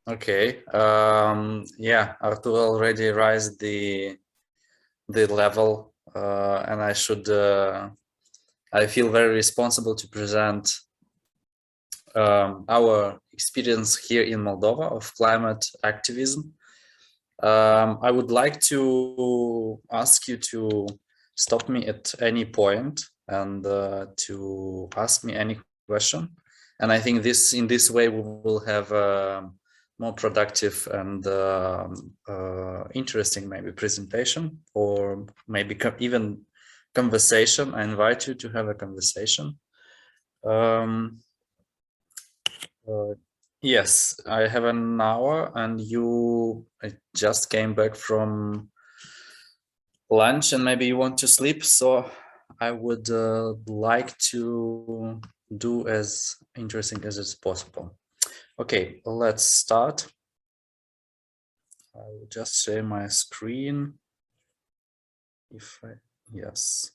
Okay. Yeah, Artur already raised the level, and I should. I feel very responsible to present our experience here in Moldova of climate activism. I would like to ask you to stop me at any point and to ask me any question. And I think in this way we will have a more productive and interesting maybe presentation, or maybe even conversation. I invite you to have a conversation. Yes, I have an hour, and I just came back from lunch, and maybe you want to sleep. So I would like to do as interesting as it's possible. Okay, let's start. I will just share my screen. Yes.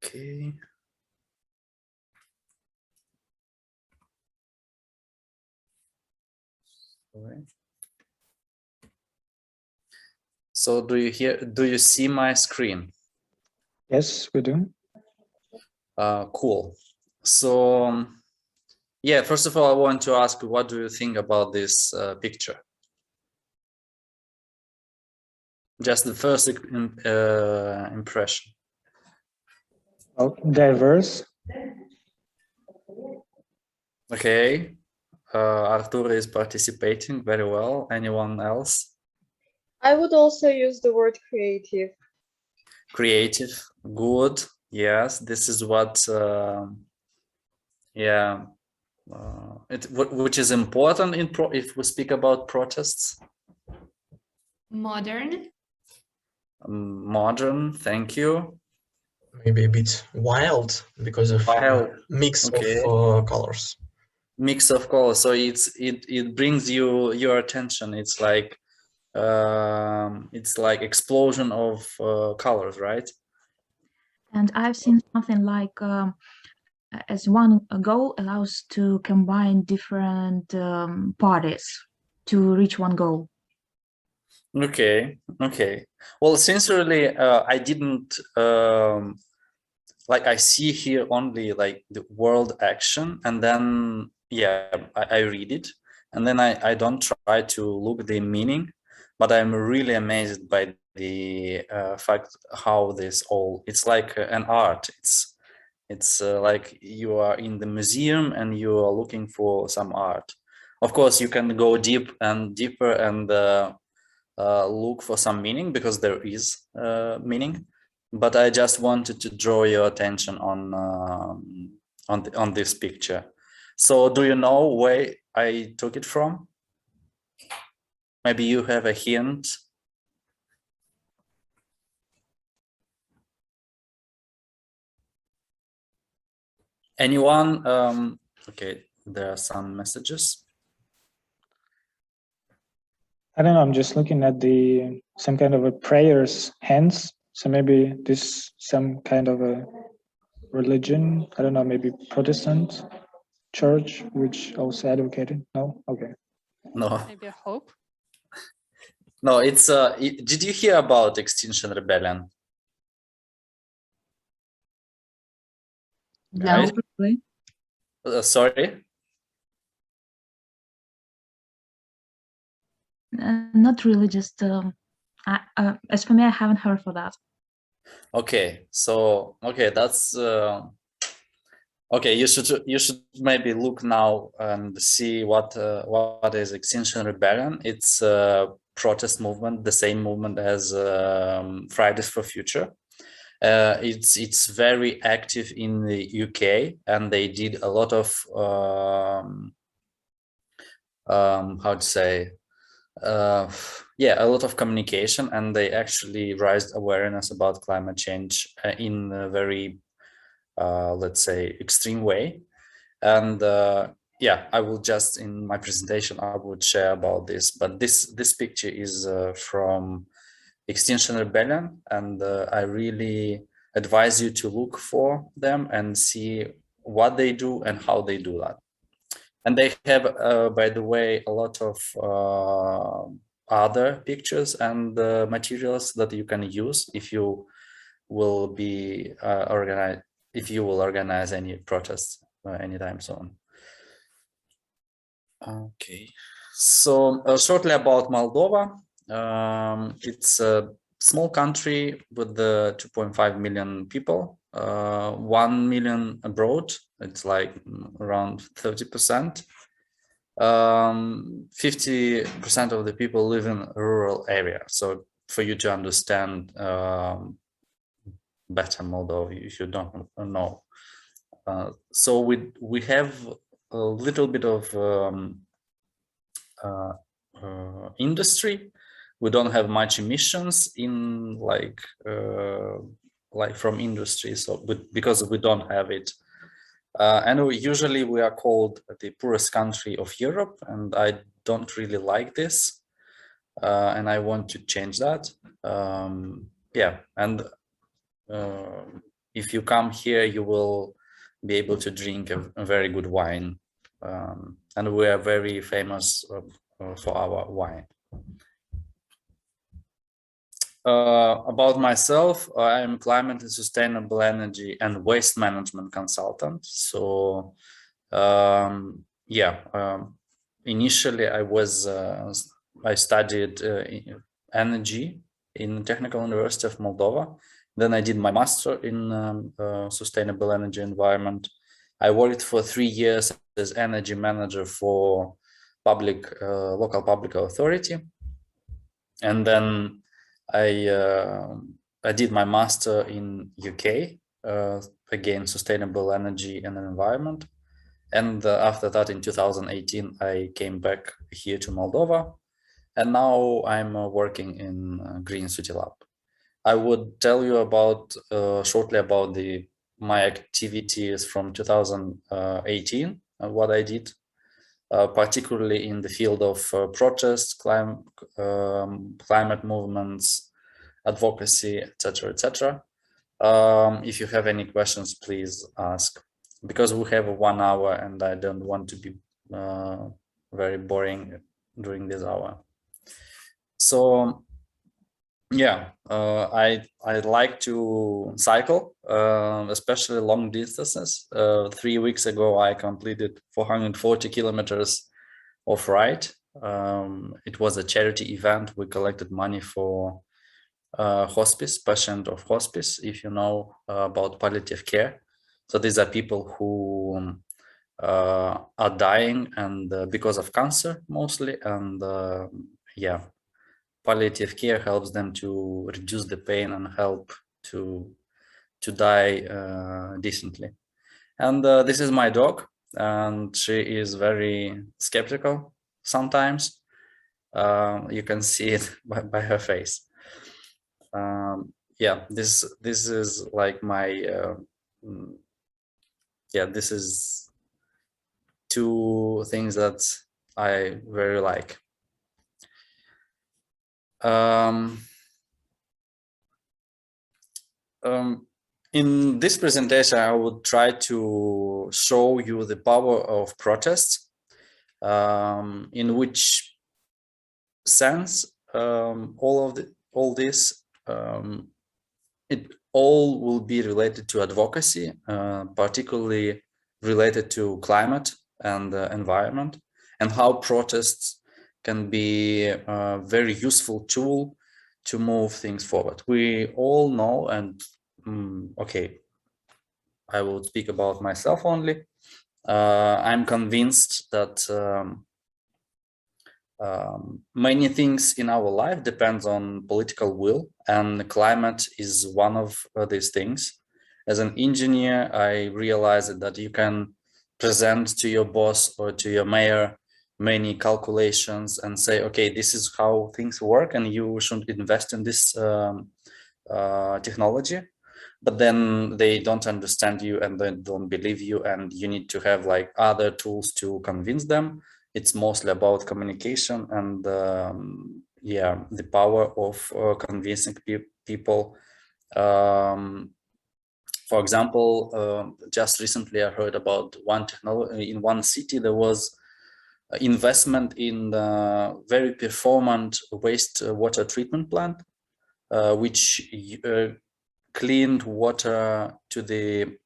Okay. Sorry. So do you see my screen? Yes, we do. Cool. So yeah, first of all, I want to ask, what do you think about this picture? Just the first impression. Oh, diverse. Okay. Artur is participating very well. Anyone else? I would also use the word creative. Creative, good. Yes, this is what. Yeah, which is important if we speak about protests. Modern. Modern. Thank you. Maybe a bit wild because of mix of colors. Mix of colors. So it brings your attention. It's like explosion of colors, right? And I've seen something like as one goal allows to combine different parties to reach one goal. Okay. Well, sincerely, I didn't I see here only like the world action, and then yeah, I read it, and then I don't try to look the meaning, but I'm really amazed by the fact how it's like an art. It's like you are in the museum and you are looking for some art. Of course, you can go deeper and look for some meaning, because there is meaning. But I just wanted to draw your attention on this picture. So, do you know where I took it from? Maybe you have a hint. Anyone? Okay, there are some messages. I don't know. I'm just looking at some kind of a prayers hands. So maybe this some kind of a religion. I don't know. Maybe Protestant church, which also advocated. No. Okay. No. Maybe a hope. No, it's did you hear about Extinction Rebellion? No, really. Sorry? Not really, just as for me, I haven't heard for that. Okay, so that's okay. You should maybe look now and see what is Extinction Rebellion. It's a protest movement, the same movement as Fridays for Future. It's very active in the UK, and they did a lot of how to say, yeah, a lot of communication, and they actually raised awareness about climate change in a very let's say extreme way. And yeah, I will just, in my presentation, I would share about this, but this picture is from Extinction Rebellion, and I really advise you to look for them and see what they do and how they do that. And they have, by the way, a lot of other pictures and materials that you can use if you will be organize any protests anytime soon. Okay, so shortly about Moldova. It's a small country with 2.5 million people, 1 million abroad. It's like around 30%. 50% of the people live in rural area. So for you to understand better Moldova, if you don't know. So we have a little bit of industry. We don't have much emissions in like from industry, so because we don't have it. And usually we are called the poorest country of Europe, and I don't really like this, and I want to change that. Yeah, and if you come here, you will be able to drink a very good wine, and we are very famous for our wine. About myself, I am climate and sustainable energy and waste management consultant. So initially I studied energy in Technical University of Moldova. Then I did my master in sustainable energy environment. I worked for 3 years as energy manager for local public authority, and then I did my master in UK, again, sustainable energy and environment. And after that, in 2018, I came back here to Moldova, and now I'm working in Green City Lab. I would tell you about shortly about my activities from 2018 and what I did, particularly in the field of protests, climate movements, advocacy, etc., etc. If you have any questions, please ask, because we have 1 hour and I don't want to be very boring during this hour. So yeah, I like to cycle, especially long distances. 3 weeks ago, I completed 440 kilometers of ride. It was a charity event. We collected money for hospice, patient of hospice, if you know about palliative care. So these are people who are dying and because of cancer mostly, and yeah, palliative care helps them to reduce the pain and help to die decently. And this is my dog, and she is very skeptical sometimes. You can see it by her face. Yeah, this is like my yeah, this is 2 things that I very like. In this presentation, I would try to show you the power of protests, in which sense all this it all will be related to advocacy, particularly related to climate and environment, and how protests can be a very useful tool to move things forward. We all know, and okay, I will speak about myself only. I'm convinced that many things in our life depends on political will, and climate is one of these things. As an engineer, I realized that you can present to your boss or to your mayor many calculations and say, okay, this is how things work and you should invest in this technology. But then they don't understand you and they don't believe you, and you need to have like other tools to convince them. It's mostly about communication and yeah, the power of convincing people for For example, just recently I heard about one technology in one city. There was investment in the very performant wastewater treatment plant, which cleaned water to the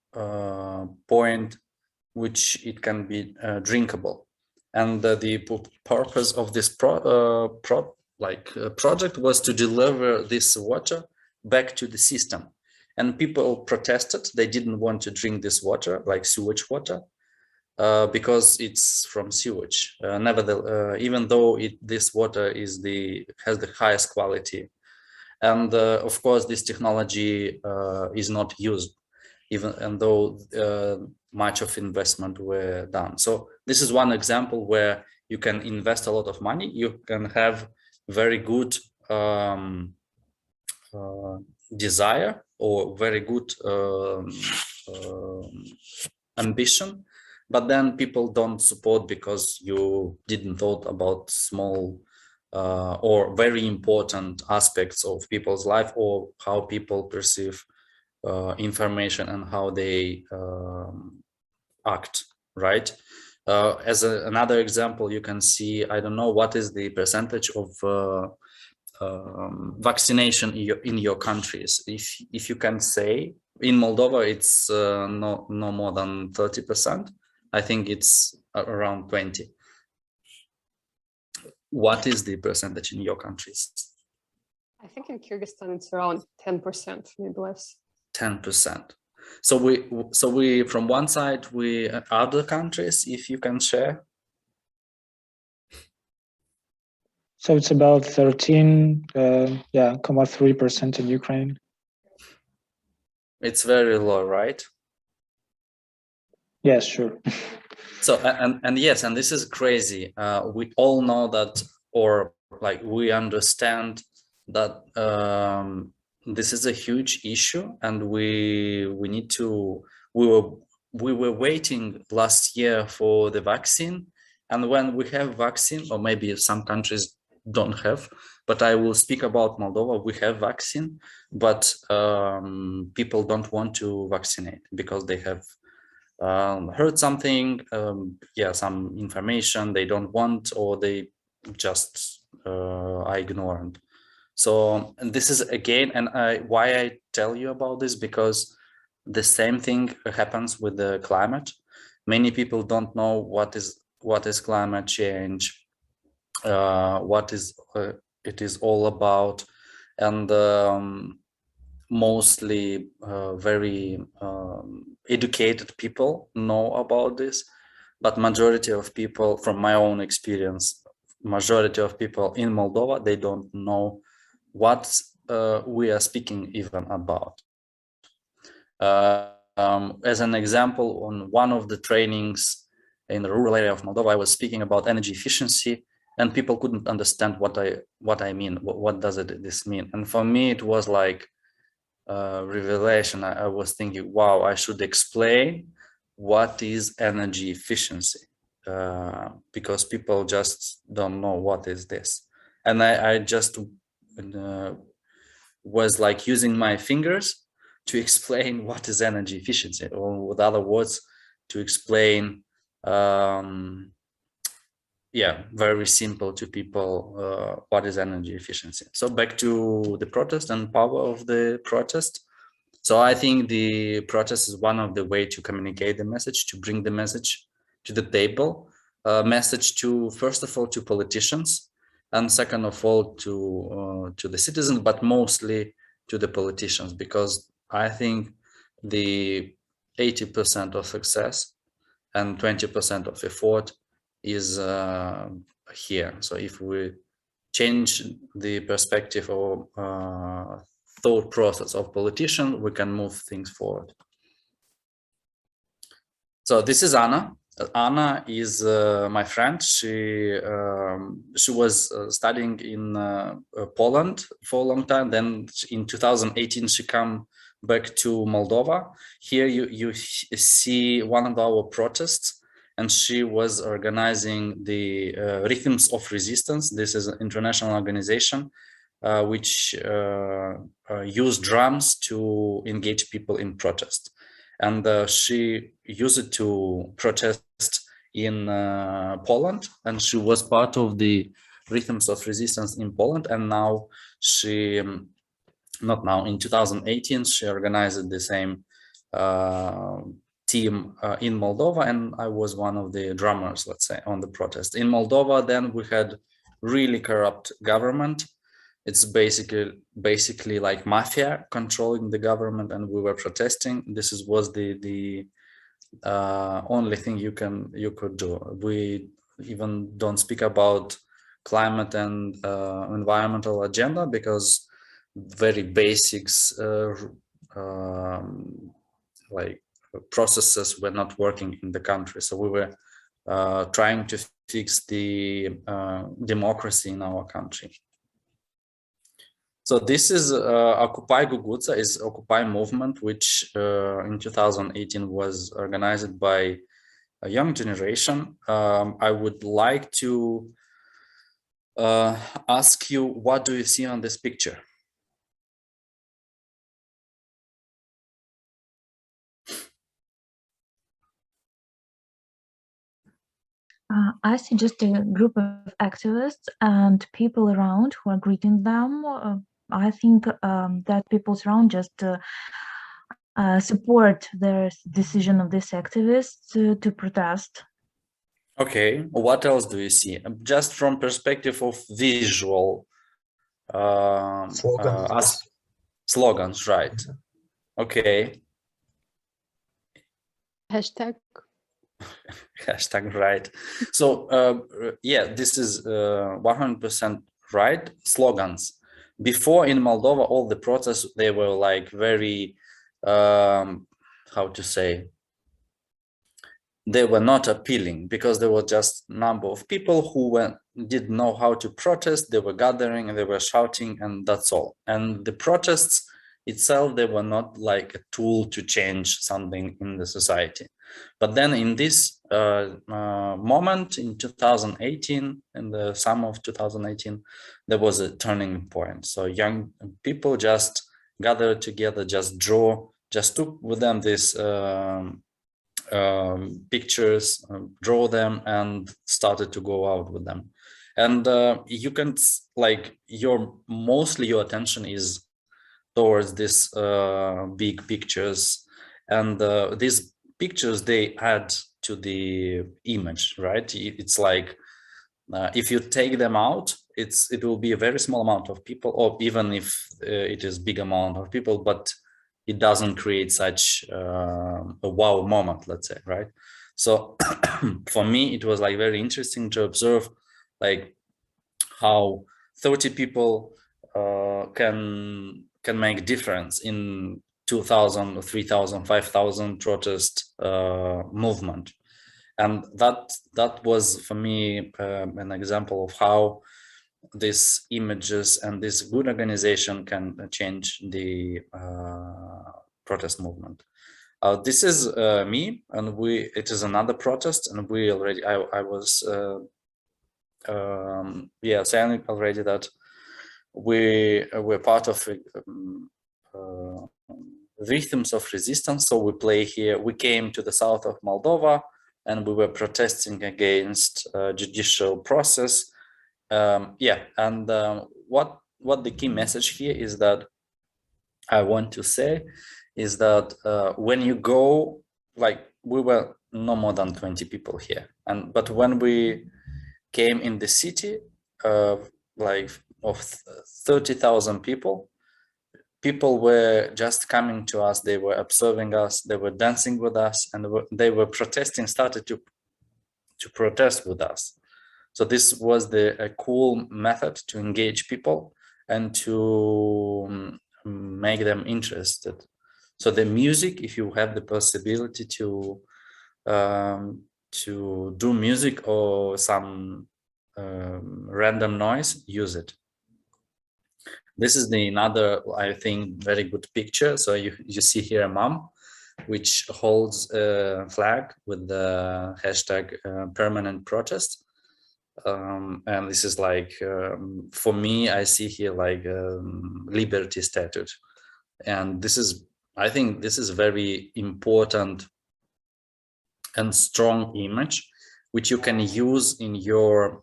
point which it can be drinkable. And the purpose of this project was to deliver this water back to the system. And people protested. They didn't want to drink this water, like sewage water, because it's from sewage. Nevertheless, even though this water has the highest quality. And of course, this technology is not used, even though much of investment were done. So this is one example where you can invest a lot of money. You can have very good desire or very good ambition, but then people don't support because you didn't thought about small or very important aspects of people's life, or how people perceive information and how they act, right? As another example, you can see, I don't know what is the percentage of vaccination in your countries. If you can say, in Moldova, it's no more than 30%. I think it's around 20. What is the percentage in your countries? I think in Kyrgyzstan it's around 10%, maybe less. 10%. So we from one side, we other countries, if you can share. So it's about 13.3% in Ukraine. It's very low, right? Yes, sure. So and yes, and this is crazy. We all know that, or like we understand that this is a huge issue, and we need to. We were waiting last year for the vaccine, and when we have vaccine, or maybe some countries don't have, but I will speak about Moldova. We have vaccine, but people don't want to vaccinate because they have heard something, some information they don't want, or they just are ignorant. So, and this is again, and why I tell you about this, because the same thing happens with the climate. Many people don't know what is climate change, what is it is all about, and mostly very educated people know about this, but majority of people, from my own experience, majority of people in Moldova, they don't know what we are speaking even about. As an example, on one of the trainings in the rural area of Moldova, I was speaking about energy efficiency, and people couldn't understand what I mean. What does this mean? And for me, it was like revelation. I was thinking, wow, I should explain what is energy efficiency, because people just don't know what is this. And I just was like using my fingers to explain what is energy efficiency, or with other words, to explain very simple to people what is energy efficiency. So back to the protest and power of the protest. So I think the protest is one of the way to communicate the message, to bring the message to the table, message to, first of all, to politicians, and second of all to the citizens, but mostly to the politicians, because I think the 80% of success and 20% of effort is here. So if we change the perspective or thought process of politicians, we can move things forward. So this is Anna. Anna is my friend. She was studying in Poland for a long time. Then in 2018, she came back to Moldova. Here you see one of our protests, and she was organizing the Rhythms of Resistance. This is an international organization which use drums to engage people in protest. and she used it to protest in Poland, and she was part of the Rhythms of Resistance in Poland. And now she, not now, in 2018, she organized the same team in Moldova, and I was one of the drummers, let's say, on the protest. In Moldova, then we had really corrupt government. It's basically like mafia controlling the government, and we were protesting. This was the only thing you could do. We even don't speak about climate and environmental agenda, because very basics like processes were not working in the country. So we were trying to fix the democracy in our country. So this is Occupy Gugutsa, is Occupy movement, which in 2018 was organized by a young generation. I would like to ask you, what do you see on this picture? I see just a group of activists and people around who are greeting them. I think that people around just support the decision of these activists to protest. Okay, what else do you see? Just from perspective of visual slogans, right? Okay. Hashtag. Hashtag right. So yeah, this is 100% right. Slogans. Before in Moldova, all the protests, they were like very, how to say, they were not appealing, because there were just a number of people who didn't know how to protest. They were gathering and they were shouting, and that's all. And the protests itself, they were not like a tool to change something in the society. But then in this moment in 2018, in the summer of 2018, there was a turning point. So young people just gathered together, just took with them this pictures, draw them, and started to go out with them. And you can, like, mostly your attention is towards these big pictures, and these pictures, they add to the image, right? It's like if you take them out, it will be a very small amount of people, or even if it is big amount of people, but it doesn't create such a wow moment, let's say, right? So for me, it was like very interesting to observe like how 30 people can make difference in 2,000, 3,000, 5,000 protest movement. And that was for me an example of how these images and this good organization can change the protest movement. This is me, and it is another protest, and we already, I was saying already that we're part of Rhythms of Resistance. So we play here. We came to the south of Moldova, and we were protesting against judicial process. What the key message here is that I want to say is that when you go, like, we were no more than 20 people here, but when we came in the city like of 30,000 people were just coming to us, they were observing us, they were dancing with us, and they were protesting, started to protest with us. So this was a cool method to engage people and to make them interested. So the music, if you have the possibility to do music or some random noise, use it. This is another, I think, very good picture. So you see here a mom which holds a flag with the hashtag permanent protest. And this is like, for me, I see here like liberty statute. And this is I think this is very important and strong image, which you can use in your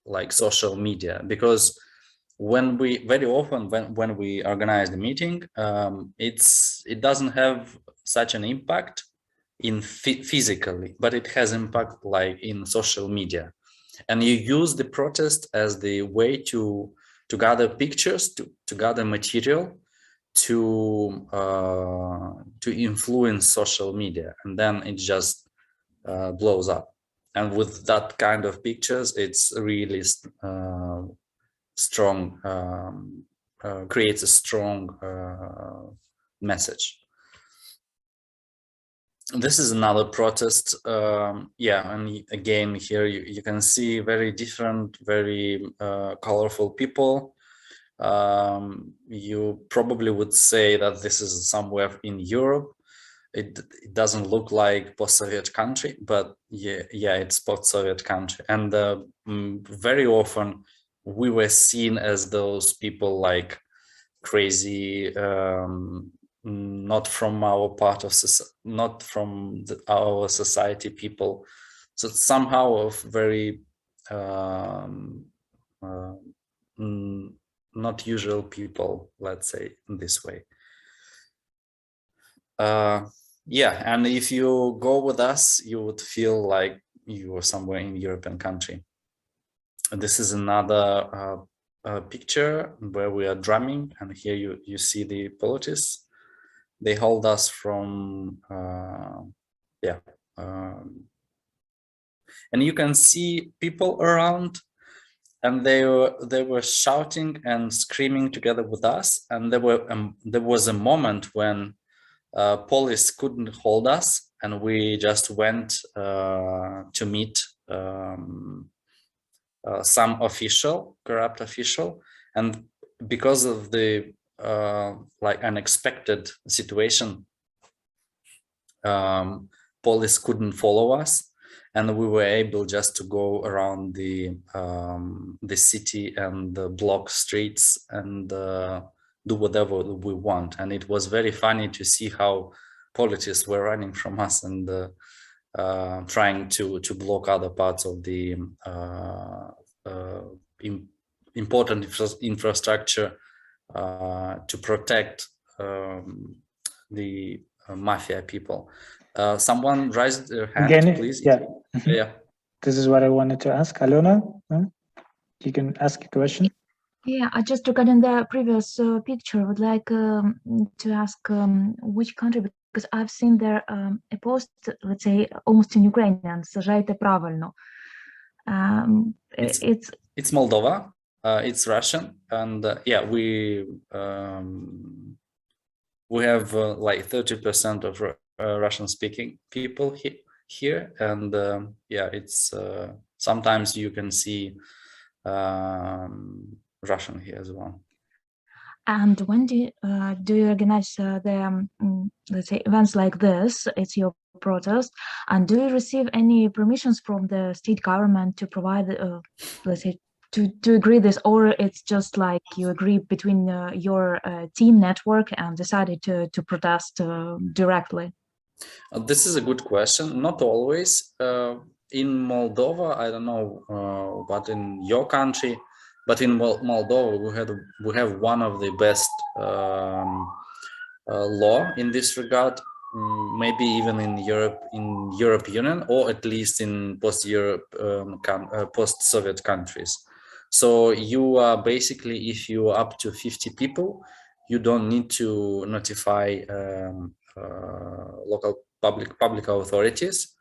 like social media, because when we very often when we organize the meeting, it doesn't have such an impact in physically, but it has impact like in social media, and you use the protest as the way to gather pictures, to gather material, to influence social media, and then it just blows up. And with that kind of pictures, it's really strong, creates a strong message. This is another protest. Yeah, and again here you can see very different, very colorful people. You probably would say that this is somewhere in Europe. It doesn't look like post-Soviet country, but yeah, it's post-Soviet country. And very often we were seen as those people like crazy, not from our part of society, not from our society people. So somehow of very not usual people, let's say in this way. Yeah, and if you go with us, you would feel like you are somewhere in European country. And this is another picture where we are drumming, and here you see the politics. They hold us from and you can see people around, and they were shouting and screaming together with us. And there was a moment when police couldn't hold us, and we just went to meet some corrupt official, and because of the like unexpected situation, police couldn't follow us, and we were able just to go around the city and the block streets and do whatever we want. And it was very funny to see how police were running from us and trying to block other parts of the important infrastructure to protect the mafia people. Someone raised their hand, Again, please. Yeah. Yeah. This is what I wanted to ask. Alona, you can ask a question. Yeah, I just regarding the previous picture, would like to ask which country, because I've seen there a post, let's say, almost in Ukrainian, сажайте правильно. It's Moldova, it's Russian, and yeah, we have like 30% of Russian-speaking people here, and yeah, it's sometimes you can see Russian here as well. And when do you organize the let's say events like this? It's your protest, and do you receive any permissions from the state government to provide, let's say, to agree this, or it's just like you agree between your team network and decided to protest directly? This is a good question. Not always. In Moldova, I don't know, but in your country, but in Moldova, we have one of the best law in this regard. Maybe even in Europe Union, or at least in post-Soviet countries. So you are basically, if you are up to 50 people, you don't need to notify local public authorities,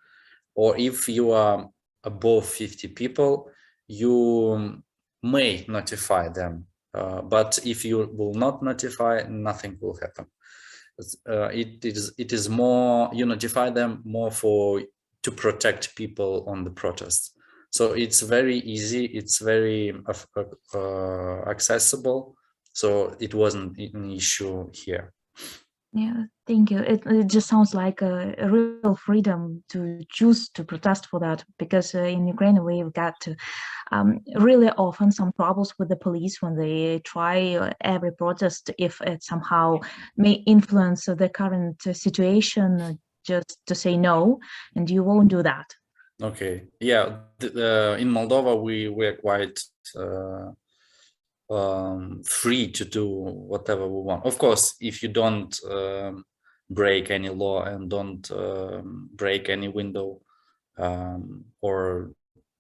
or if you are above 50 people, you may notify them. But if you will not notify, nothing will happen. It is more, you notify them more to protect people on the protests. So it's very easy, it's very accessible. So it wasn't an issue here. Yeah, thank you. It just sounds like a real freedom to choose to protest for that, because in Ukraine we've got really often some troubles with the police when they try every protest, if it somehow may influence the current situation, just to say no, and you won't do that. Okay, yeah, in Moldova we're quite free to do whatever we want. Of course, if you don't break any law and don't break any window or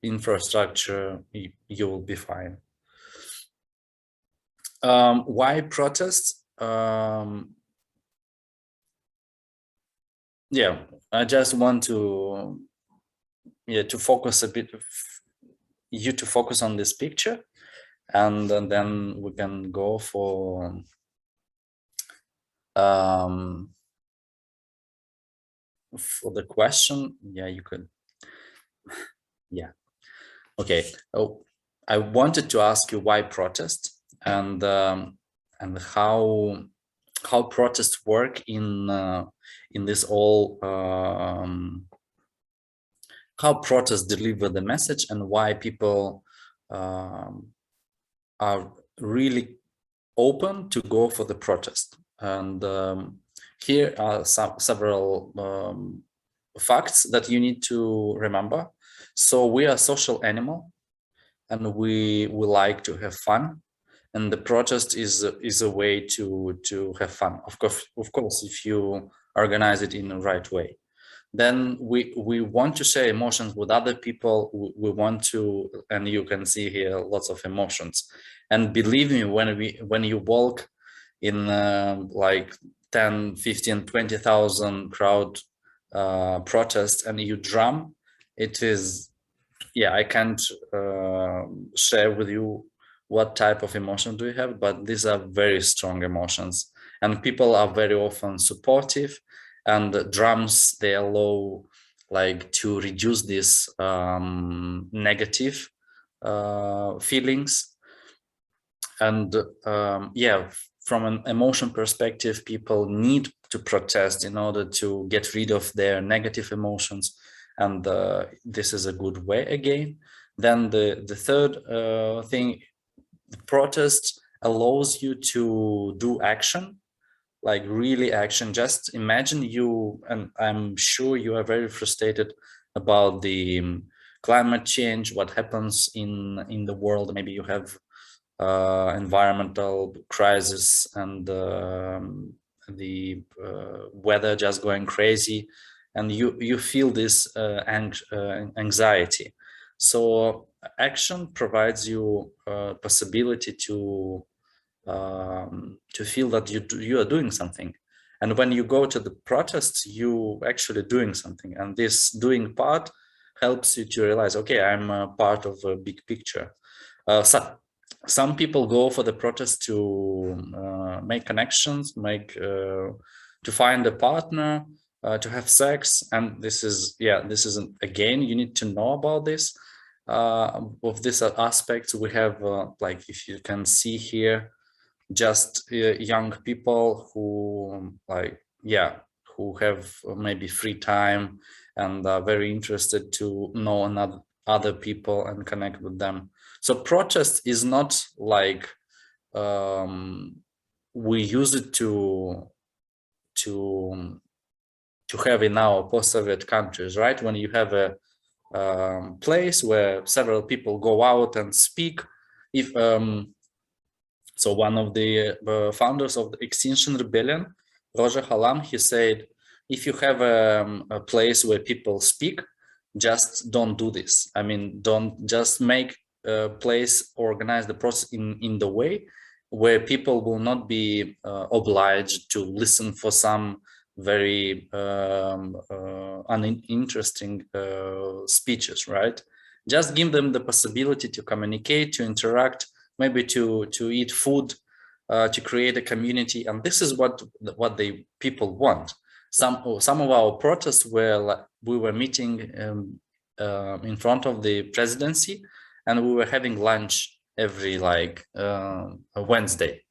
infrastructure, you will be fine. Why protests? Yeah, I just want to focus a bit to focus on this picture, and then we can go for the question. Yeah, you could. Yeah. Okay. Oh, I wanted to ask you why protest, and how protests work in this all, how protests deliver the message, and why people are really open to go for the protest. And here are several facts that you need to remember. So we are a social animal, and we like to have fun, and the protest is a way to have fun. Of course, if you organize it in the right way. Then we want to share emotions with other people. We want to, and you can see here lots of emotions. And believe me, when you walk in like 10, 15, 20,000 crowd protest, and you drum, it is, yeah, I can't share with you what type of emotion do you have, but these are very strong emotions, and people are very often supportive. And the drums, they allow like to reduce these negative feelings. And yeah, from an emotion perspective, people need to protest in order to get rid of their negative emotions, and this is a good way again. Then the third thing, the protest allows you to do action, like really action. Just imagine you, and I'm sure you are very frustrated about the climate change, what happens in the world. Maybe you have environmental crisis, and the weather just going crazy, and you feel this anxiety. So action provides you possibility to feel that you are doing something. And when you go to the protests, you actually doing something, and this doing part helps you to realize, okay, I'm a part of a big picture. Some people go for the protest to make connections, to find a partner, to have sex, and this is, yeah, this is again, you need to know about this. Of this aspect, we have like, if you can see here, just young people who like, yeah, who have maybe free time and are very interested to know other people and connect with them. So protest is not like we use it to have in our post-Soviet countries, right? When you have a place where several people go out and speak. If so, one of the founders of the Extinction rebellion, Roger Halam, he said, if you have a place where people speak, just don't do this. I mean, don't just make a place, organize the process in the way where people will not be obliged to listen for some very uninteresting speeches, right? Just give them the possibility to communicate, to interact, maybe to eat food, to create a community. And this is what the people want. Some of our protests were like, we were meeting in front of the presidency, and we were having lunch every like Wednesday.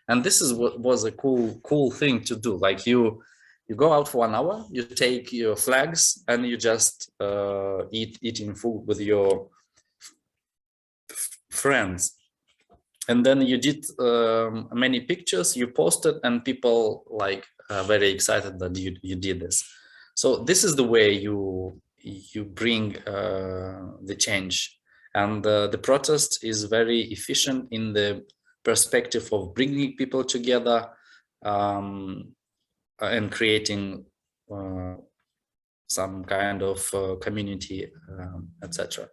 And this is what was a cool thing to do. Like you go out for 1 hour, you take your flags, and you just eating food with your friends. And then you did many pictures, you posted, and people like very excited that you did this. So this is the way you bring the change. And the protest is very efficient in the perspective of bringing people together and creating some kind of community, etc.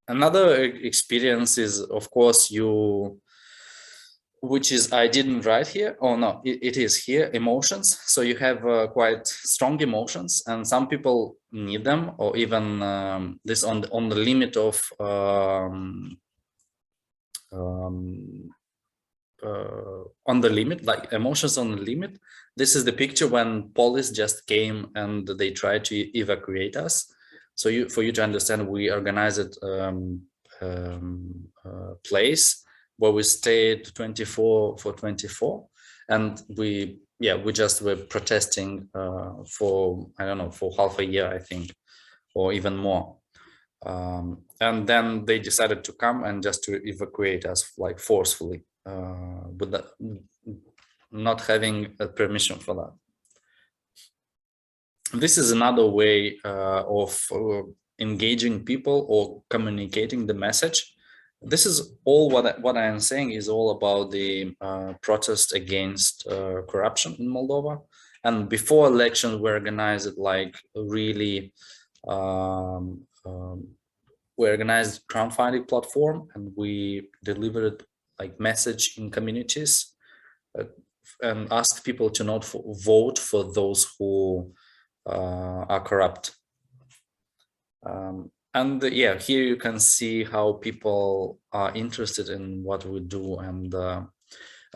Another experience is, of course, which is I didn't write here. Oh no, it is here, emotions. So you have quite strong emotions, and some people need them, or even this on the limit of on the limit, like emotions on the limit. This is the picture when police just came and they tried to evacuate us. So for you to understand, we organized place where we stayed 24/24, and we just were protesting for, I don't know, for half a year, I think, or even more. And then they decided to come and just to evacuate us, like forcefully, with not having a permission for that. This is another way of engaging people or communicating the message. This is all what I am saying is all about the protest against corruption in Moldova. And before elections, we organized like really we organized crowdfunding platform, and we delivered like message in communities and asked people to not vote for those who are corrupt. And here you can see how people are interested in what we do, and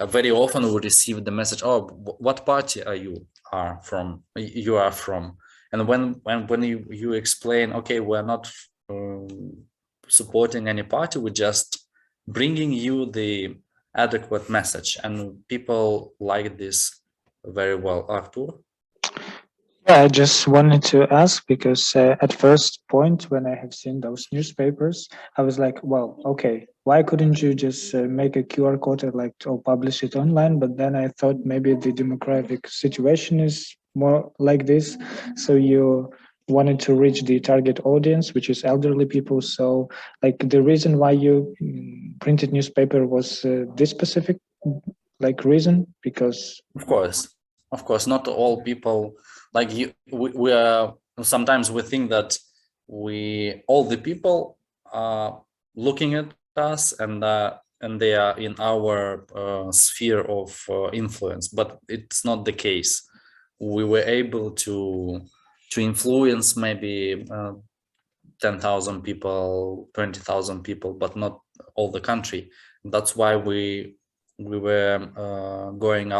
very often we receive the message, oh, what party you are from, and when you explain, okay, we're not supporting any party, we're just bringing you the adequate message, and people like this very well. Artur? Yeah, I just wanted to ask because at first point when I have seen those newspapers, I was like, well, okay, why couldn't you just make a QR code or publish it online? But then I thought maybe the demographic situation is more like this. So you wanted to reach the target audience, which is elderly people. So like the reason why you printed newspaper was this specific reason? Because of course not all people like you, we are, sometimes we think that all the people are looking at us and they are in our sphere of influence, but it's not the case. We were able to influence maybe 10,000 people, 20,000 people, but not all the country. That's why we were going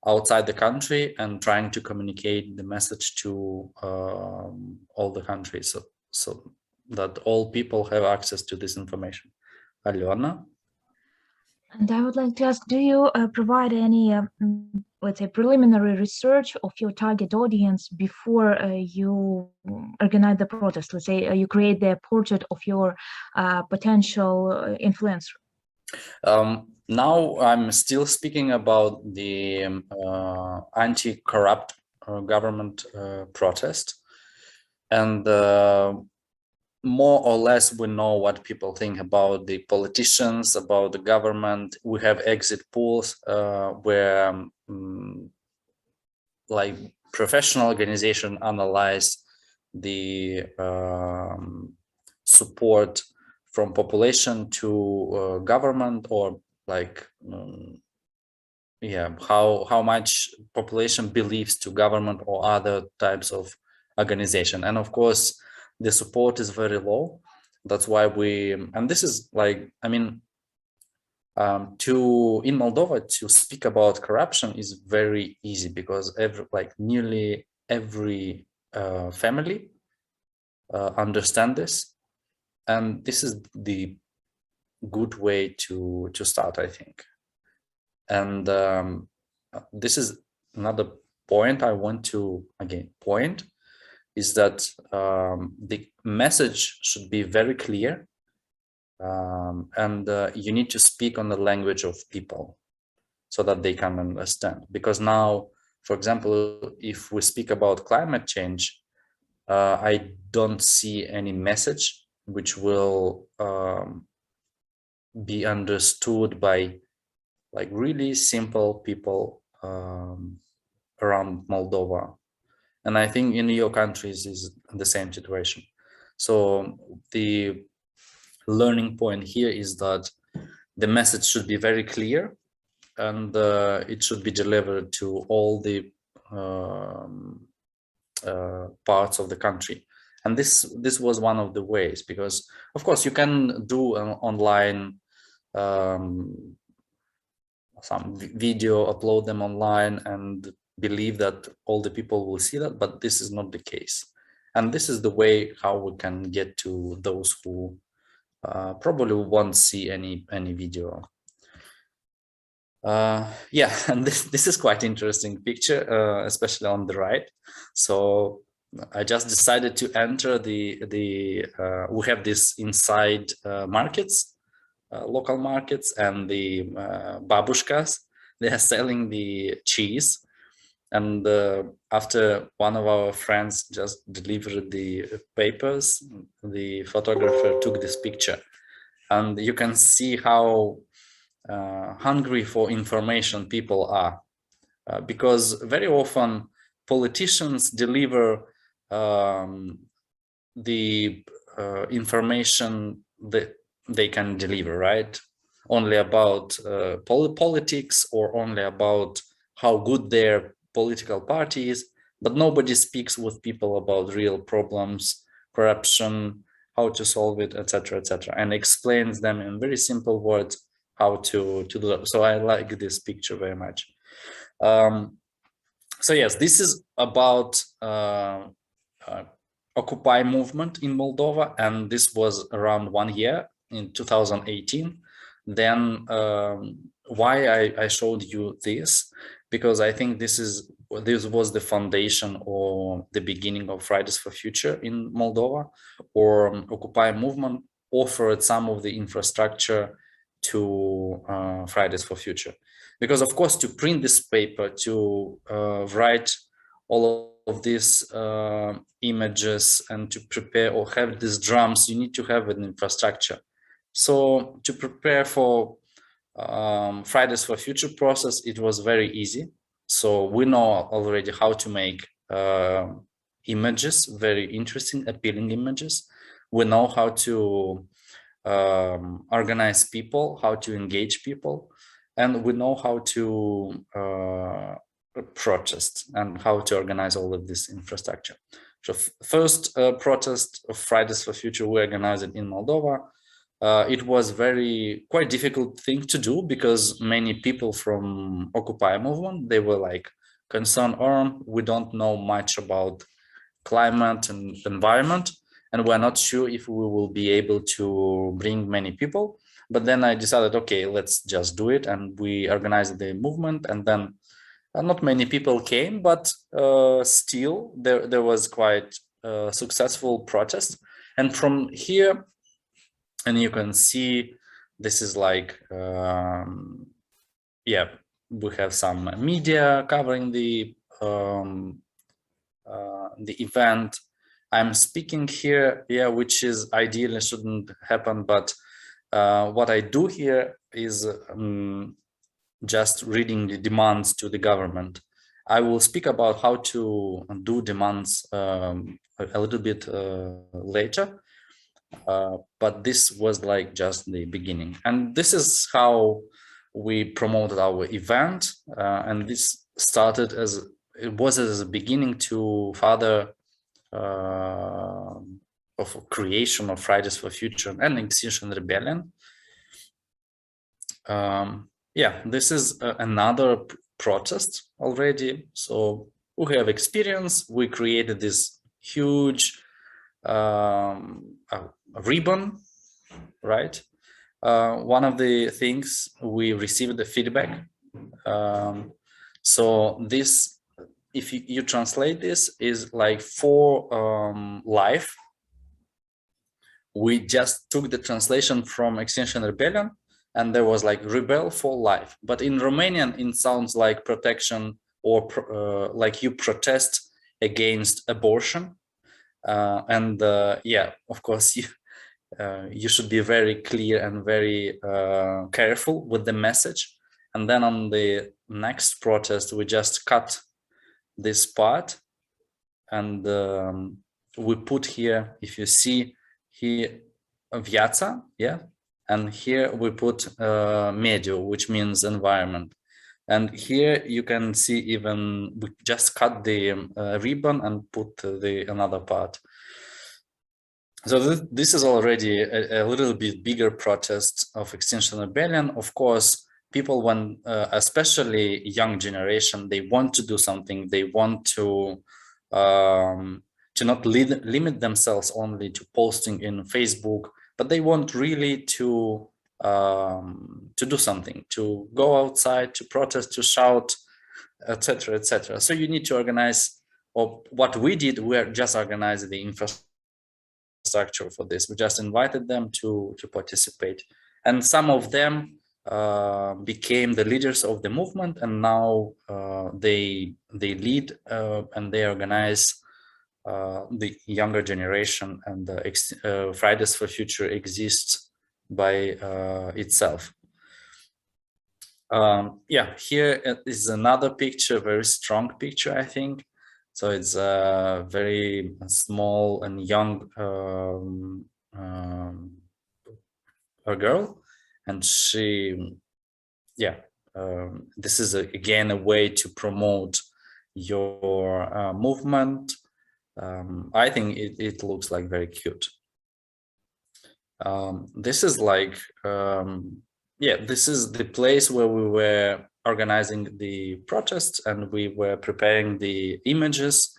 outside the country and trying to communicate the message to all the countries, so that all people have access to this information. Aliona? And I would like to ask, do you provide any, let's say, preliminary research of your target audience before you organize the protest? Let's say you create the portrait of your potential influencer. Now I'm still speaking about the anti-corrupt government protest, and more or less we know what people think about the politicians, about the government. We have exit polls where like professional organization analyze the support from population to government, or like how much population believes to government or other types of organization. And of course the support is very low. That's why and this is like, I mean, in Moldova to speak about corruption is very easy, because nearly every family understand this, and this is the good way to start, I think. And this is another point I want to again point, is that the message should be very clear, and you need to speak on the language of people so that they can understand. Because now, for example, if we speak about climate change, I don't see any message which will be understood by like really simple people around Moldova. And I think in your countries is the same situation. So the learning point here is that the message should be very clear, and it should be delivered to all the parts of the country. And this was one of the ways, because of course you can do an online some video, upload them online and believe that all the people will see that, but this is not the case. And this is the way how we can get to those who probably won't see any video. Yeah, and this is quite interesting picture, especially on the right. So I just decided to enter we have this inside markets, local markets, and the babushkas, they are selling the cheese. And after one of our friends just delivered the papers, the photographer took this picture, and you can see how hungry for information people are, because very often politicians deliver the information that they can deliver, right? Only about politics, or only about how good their political party is, but nobody speaks with people about real problems, corruption, how to solve it, etc., etc., and explains them in very simple words how to do that. So I like this picture very much. So yes, this is about Occupy movement in Moldova, and this was around 1 year in 2018. Then why I showed you this, because I think this was the foundation or the beginning of Fridays for Future in Moldova, or Occupy movement offered some of the infrastructure to Fridays for Future. Because of course, to print this paper, to write all of these images, and to prepare or have these drums, you need to have an infrastructure. So to prepare for Fridays for Future process, it was very easy. So we know already how to make images, very interesting, appealing images. We know how to organize people, how to engage people, and we know how to protest and how to organize all of this infrastructure. So first protest of Fridays for Future we organized in Moldova. It was quite difficult thing to do, because many people from Occupy movement, they were like concerned, we don't know much about climate and environment, and we're not sure if we will be able to bring many people. But then I decided, okay, let's just do it, and we organized the movement, and then not many people came, but still there was quite successful protest. And from here, and you can see this is like yeah, we have some media covering the event. I'm speaking here, yeah, which is ideally shouldn't happen, but what I do here is just reading the demands to the government. I will speak about how to do demands a little bit later, but this was like just the beginning. And this is how we promoted our event, and this started as a beginning to further of creation of Fridays for Future and Extinction Rebellion. Yeah, this is another protest already. So we have experience. We created this huge ribbon, right? One of the things we received the feedback So this, if you translate this, is like for life. We just took the translation from Extinction Rebellion, and there was like rebel for life. But in Romanian, it sounds like protection, or like you protest against abortion. Yeah, of course, you should be very clear and very careful with the message. And then on the next protest, we just cut this part, and we put here, if you see here, viața, yeah, and here we put mediu, which means environment. And here you can see, even we just cut the ribbon and put another part. So this is already a little bit bigger protest of Extinction Rebellion. Of course, people, when especially young generation, they want to do something. They want to not limit themselves only to posting in Facebook, but they want really to do something, to go outside, to protest, to shout, etc., etc. So you need to organize. Or what we did, we just organized the infrastructure for this. We just invited them to participate, and some of them became the leaders of the movement, and now they lead and they organize the younger generation, and Fridays for Future exists by itself. Yeah, here is another picture, very strong picture, I think. So it's a very small and young a girl, and she, yeah, this is again a way to promote your movement. I think it looks like very cute. This is like, yeah, this is the place where we were organizing the protests, and we were preparing the images.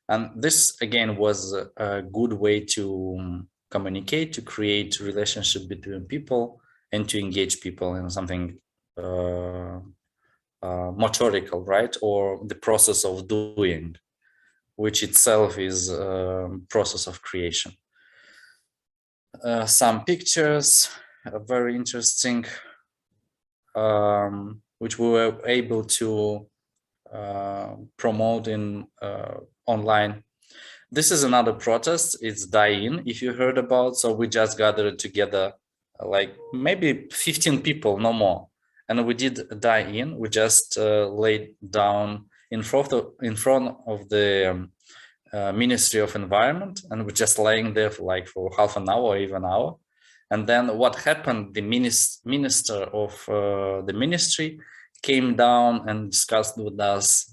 And this again was a good way to communicate, to create relationship between people, and to engage people in something motorical, right? Or the process of doing, which itself is a process of creation. Some pictures are very interesting, which we were able to promote in online. This is another protest. It's Die-In, if you heard about. So we just gathered together, like maybe 15 people, no more. And we did Die-In. We just laid down in front of the Ministry of Environment, and we're just laying there for half an hour or even an hour. And then what happened, the minister of the ministry came down and discussed with us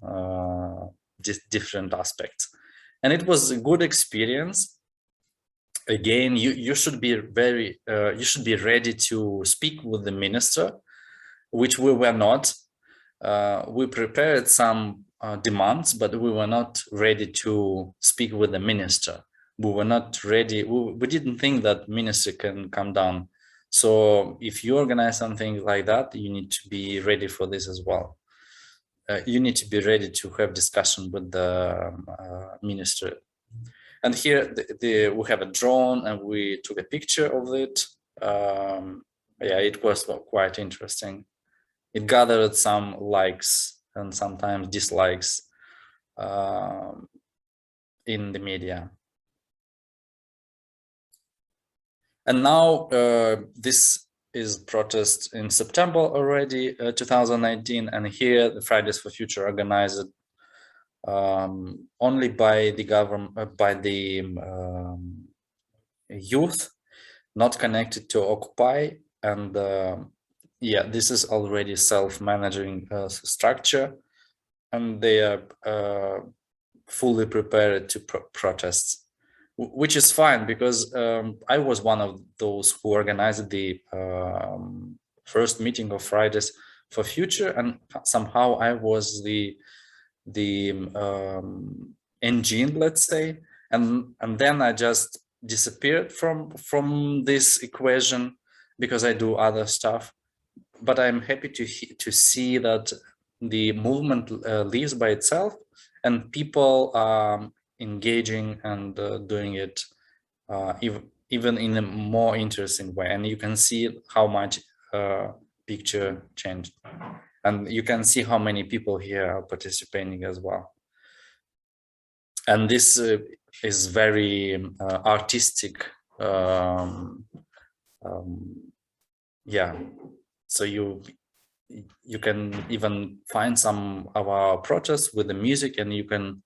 different aspects. And it was a good experience. Again, you should be you should be ready to speak with the minister, which we were not. We prepared some demands, but we were not ready to speak with the minister. We were not ready. We didn't think that minister can come down. So if you organize something like that, you need to be ready for this as well. You need to be ready to have discussion with the minister. And here we have a drone, and we took a picture of it. Yeah, it was quite interesting. It gathered some likes and sometimes dislikes in the media. And now this is protest in September already, 2019, and here the Fridays for Future organized only by the government, by the youth, not connected to Occupy. And yeah, this is already self-managing structure, and they are fully prepared to protest, which is fine, because I was one of those who organized the first meeting of Fridays for Future, and somehow I was the engine, let's say, and then I just disappeared from this equation because I do other stuff. but I'm happy to see that the movement lives by itself, and people are engaging and doing it even in a more interesting way. And you can see how much picture changed, and you can see how many people here are participating as well. And this is very artistic. Yeah, so you can even find some of our protests with the music, and you can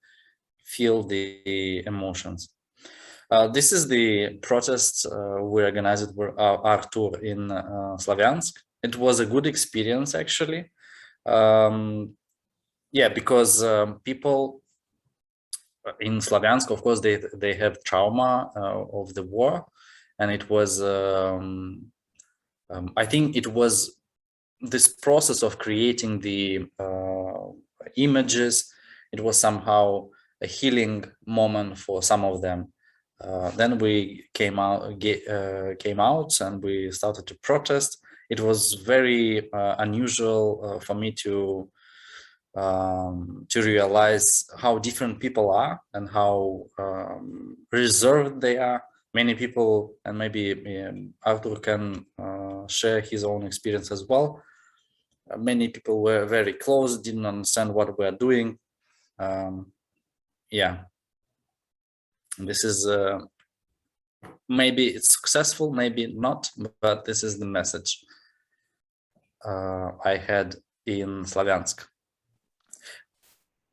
feel the emotions. This is the protest we organized with Artur in Sloviansk. It was a good experience, actually. Yeah, because people in Sloviansk, of course, they have trauma of the war, and it was I think it was this process of creating the images. It was somehow a healing moment for some of them. Then we came out and we started to protest. It was very unusual for me to realize how different people are and how reserved they are. Many people, and maybe Artur can share his own experience as well. Many people were very close, didn't understand what we're doing. Yeah, this is maybe it's successful, maybe not, but this is the message I had in Sloviansk.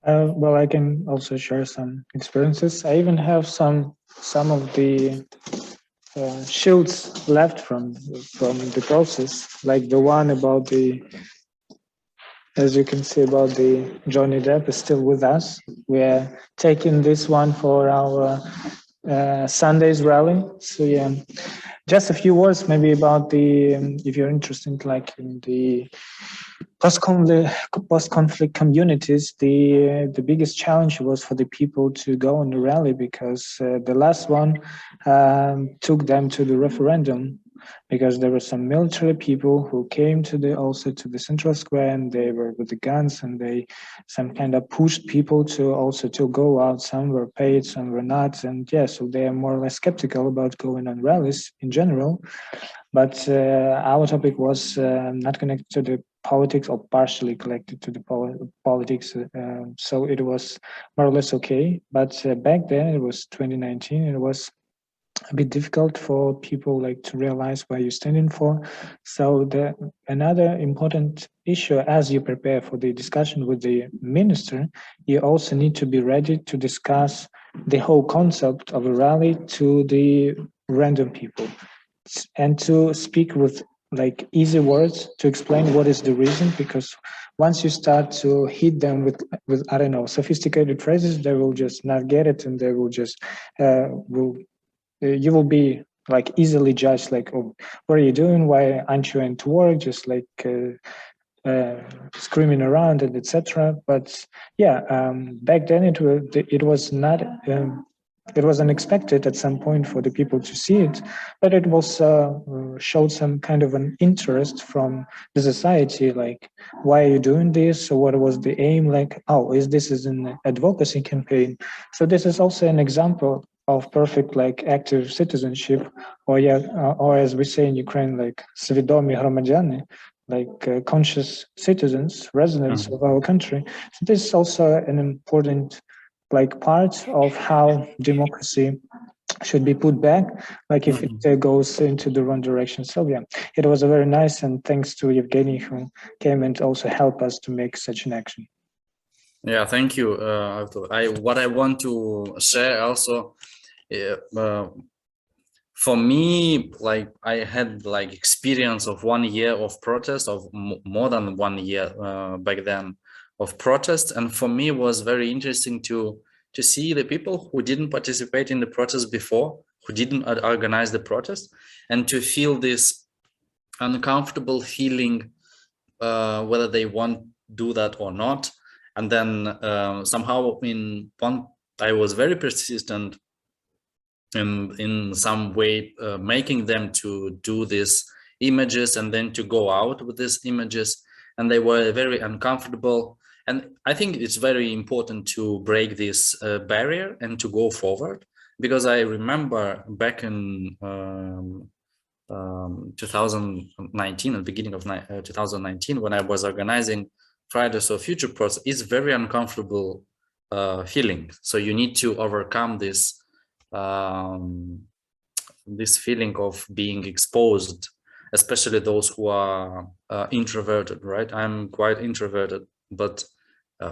Well, I can also share some experiences. I even have some of the shields left from the process, like the one about the, as you can see, about the Johnny Depp is still with us. We're taking this one for our Sunday's rally. So yeah, just a few words maybe about the, if you're interested, like in the post-conflict communities, the biggest challenge was for the people to go on the rally, because the last one took them to the referendum, because there were some military people who came to the central square, and they were with the guns, and they some kind of pushed people to go out. Some were paid, some were not, and yeah, so they are more or less skeptical about going on rallies in general. But our topic was not connected to the politics, or partially connected to the politics. So it was more or less okay. But back then, it was 2019, it was a bit difficult for people like to realize what you're standing for. So another important issue, as you prepare for the discussion with the minister, you also need to be ready to discuss the whole concept of a rally to the random people, and to speak with like easy words to explain what is the reason, because once you start to hit them with I don't know, sophisticated phrases, they will just not get it, and they will just you will be like easily judged, like, oh, what are you doing, why aren't you into work, just like screaming around and etc. But yeah, back then it was not it was unexpected at some point for the people to see it, but it was showed some kind of an interest from the society, like, why are you doing this? So what was the aim? Like, oh, this is an advocacy campaign? So this is also an example of perfect like active citizenship, or or as we say in Ukraine, like свідомі громадяни, like conscious citizens, residents of our country. So this is also an important like part of how democracy should be put back, like if it goes into the wrong direction. So yeah, it was a very nice, and thanks to Evgeny who came and also helped us to make such an action. Yeah, thank you, Artur. What I want to share also, for me, like I had like experience of 1 year of protest, of more than 1 year back then of protest, and for me it was very interesting to see the people who didn't participate in the protest before, who didn't organize the protest, and to feel this uncomfortable feeling whether they want to do that or not. And then somehow I was very persistent in some way, making them to do this images and then to go out with these images, and they were very uncomfortable. And I think it's very important to break this barrier and to go forward, because I remember back in 2019, at the beginning of 2019, when I was organizing Fridays for Future process, it's very uncomfortable feeling. So you need to overcome this this feeling of being exposed, especially those who are introverted, right? I'm quite introverted, but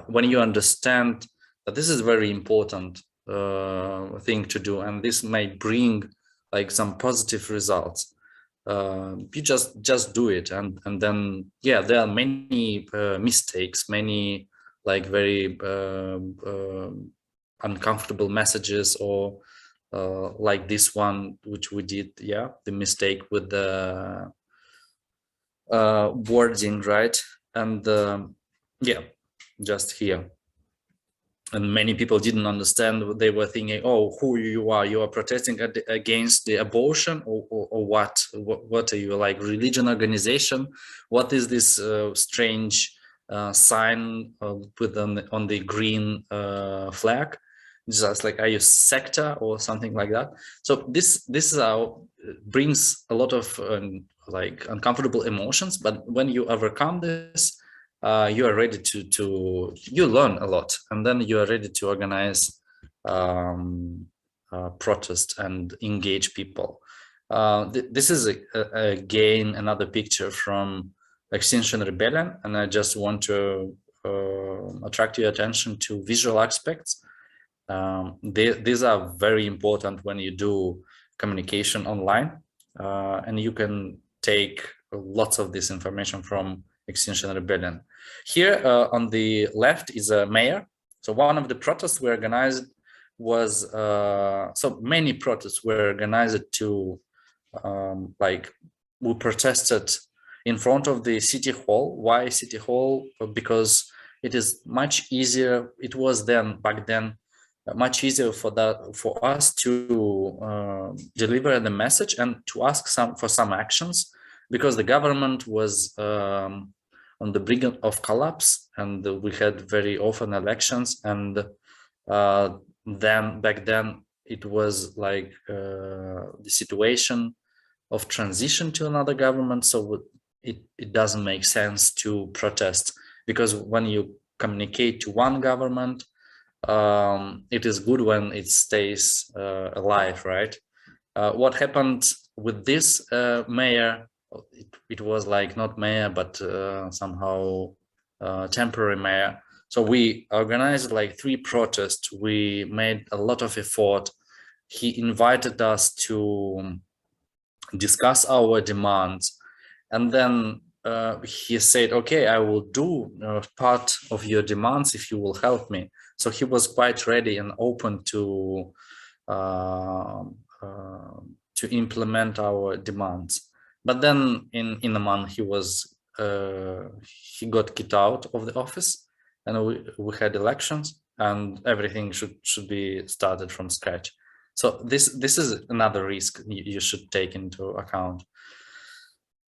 when you understand that this is a very important thing to do, and this may bring like some positive results, you just do it, and then yeah, there are many mistakes, many like very uncomfortable messages, or like this one which we did, yeah, the mistake with the wording, right? And yeah, just here. And many people didn't understand. They were thinking, oh, who you are protesting against the abortion, or what are you, like religion organization? What is this strange sign with on the green flag? Just like, are you sector or something like that? So this is how brings a lot of like uncomfortable emotions, but when you overcome this, you are ready to you learn a lot, and then you are ready to organize protest and engage people. This is again another picture from Extinction Rebellion, and I just want to attract your attention to visual aspects. These are very important when you do communication online, and you can take lots of this information from Extinction Rebellion. Here on the left is a mayor. So one of the protests we organized was, so many protests were organized to, like, we protested in front of the city hall. Why city hall? Because it is much easier. It was then, back then, much easier for us to deliver the message and to ask for some actions, because the government was on the brink of collapse, and we had very often elections, and then back then it was like the situation of transition to another government. So it doesn't make sense to protest, because when you communicate to one government, it is good when it stays alive, right? What happened with this mayor, it was like not mayor, but somehow temporary mayor. So we organized like 3 protests. We made a lot of effort. He invited us to discuss our demands, and then he said, okay, I will do part of your demands if you will help me. So he was quite ready and open to implement our demands. But then in a month he got kicked out of the office, and we had elections, and everything should be started from scratch. So this is another risk you should take into account.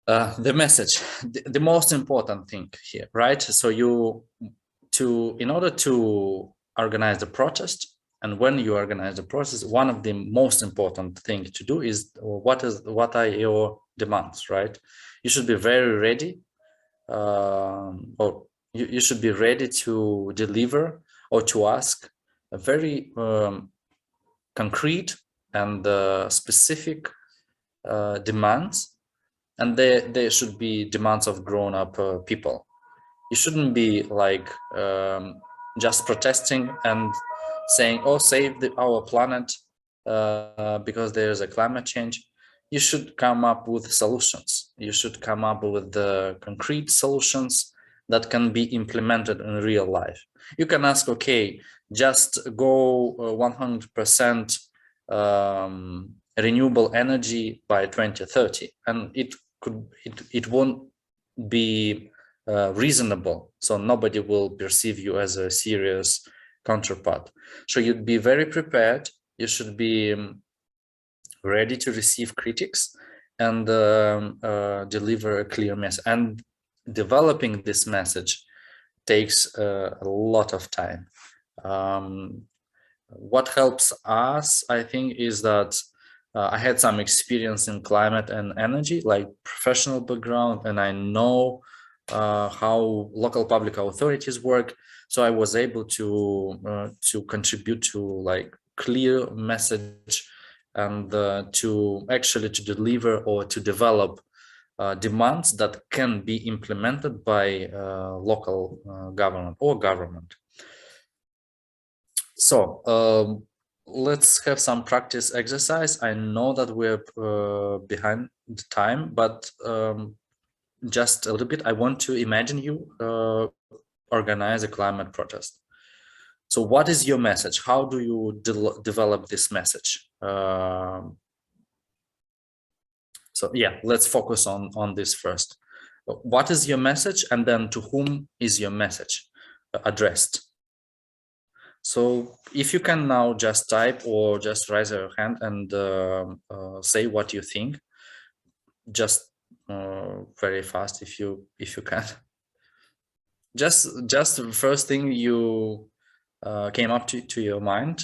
The message, the most important thing here, right? So in order to organize the protest, and when you organize the process, one of the most important thing to do is what are your demands, right? You should be very ready, or you should be ready to deliver or to ask a very concrete and specific demands, and they should be demands of grown-up people. You shouldn't be like just protesting and saying, oh, save our planet because there's a climate change. You should come up with solutions. You should come up with the concrete solutions that can be implemented in real life. You can ask, okay, just go 100% renewable energy by 2030, and it won't be reasonable, so nobody will perceive you as a serious counterpart. So you'd be very prepared. You should be ready to receive critics, and deliver a clear message. And developing this message takes a lot of time. What helps us, I think, is that I had some experience in climate and energy, like professional background, and I know how local public authorities work. So I was able to contribute to like clear message and to deliver or to develop demands that can be implemented by local government or government. So let's have some practice exercise. I know that we're behind the time, but just a little bit, I want to imagine you organize a climate protest. So what is your message? How do you develop this message? So yeah, let's focus on this first. What is your message, and then to whom is your message addressed? So if you can now just type or just raise your hand and say what you think, just very fast if you can. Just the first thing you came up to your mind.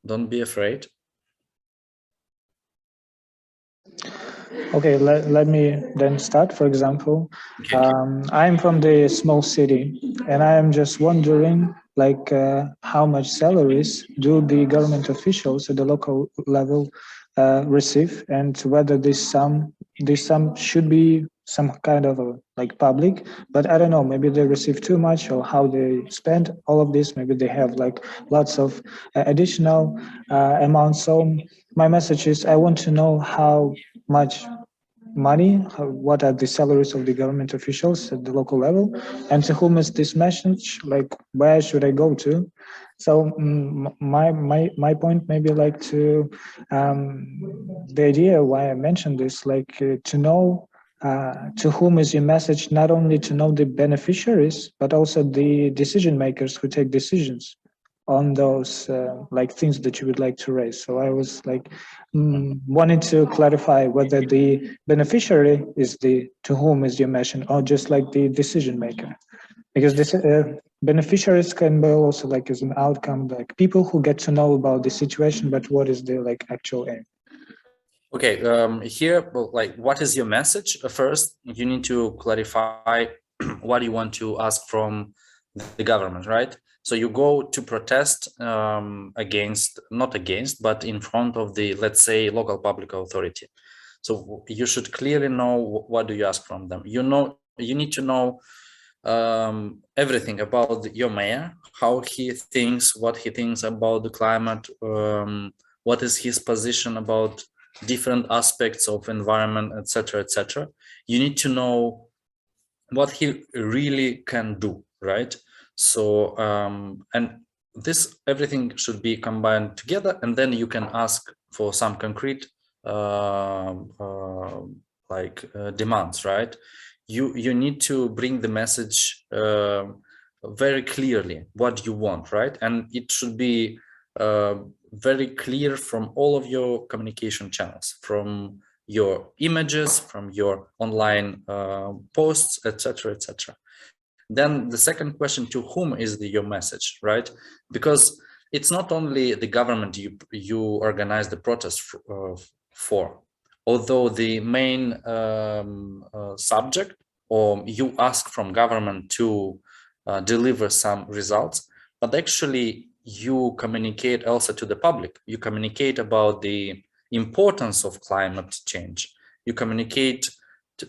Don't be afraid. Okay, let me then start. For example, Okay. I'm from the small city, and I am just wondering, like, how much salaries do the government officials at the local level receive, and whether this sum should be some kind of like public. But I don't know, maybe they receive too much, or how they spend all of this. Maybe they have like lots of additional amounts. So my message is, I want to know how much money, what are the salaries of the government officials at the local level, and to whom is this message, like where should I go to? So my point maybe like to the idea why I mentioned this, like to know to whom is your message, not only to know the beneficiaries, but also the decision makers who take decisions on those like things that you would like to raise. So I was like wanting to clarify whether the beneficiary is the to whom is your message, or just like the decision maker, because this beneficiaries can be also like as an outcome, like people who get to know about the situation, but what is the like actual aim? Okay, here, like, what is your message? First, you need to clarify what you want to ask from the government, right? So you go to protest against, not against, but in front of the, let's say, local public authority. So you should clearly know what do you ask from them. You need to know everything about your mayor, how he thinks, what he thinks about the climate, what is his position about different aspects of environment, etc., etc. You need to know what he really can do, right? So and this everything should be combined together, and then you can ask for some concrete demands, right? You need to bring the message very clearly what you want, right? And it should be very clear from all of your communication channels, from your images, from your online posts, etc., etc. Then the second question, to whom is your message, right? Because it's not only the government you organize the protest for, although the main subject, or you ask from government to deliver some results, but actually you communicate also to the public. You communicate about the importance of climate change. You communicate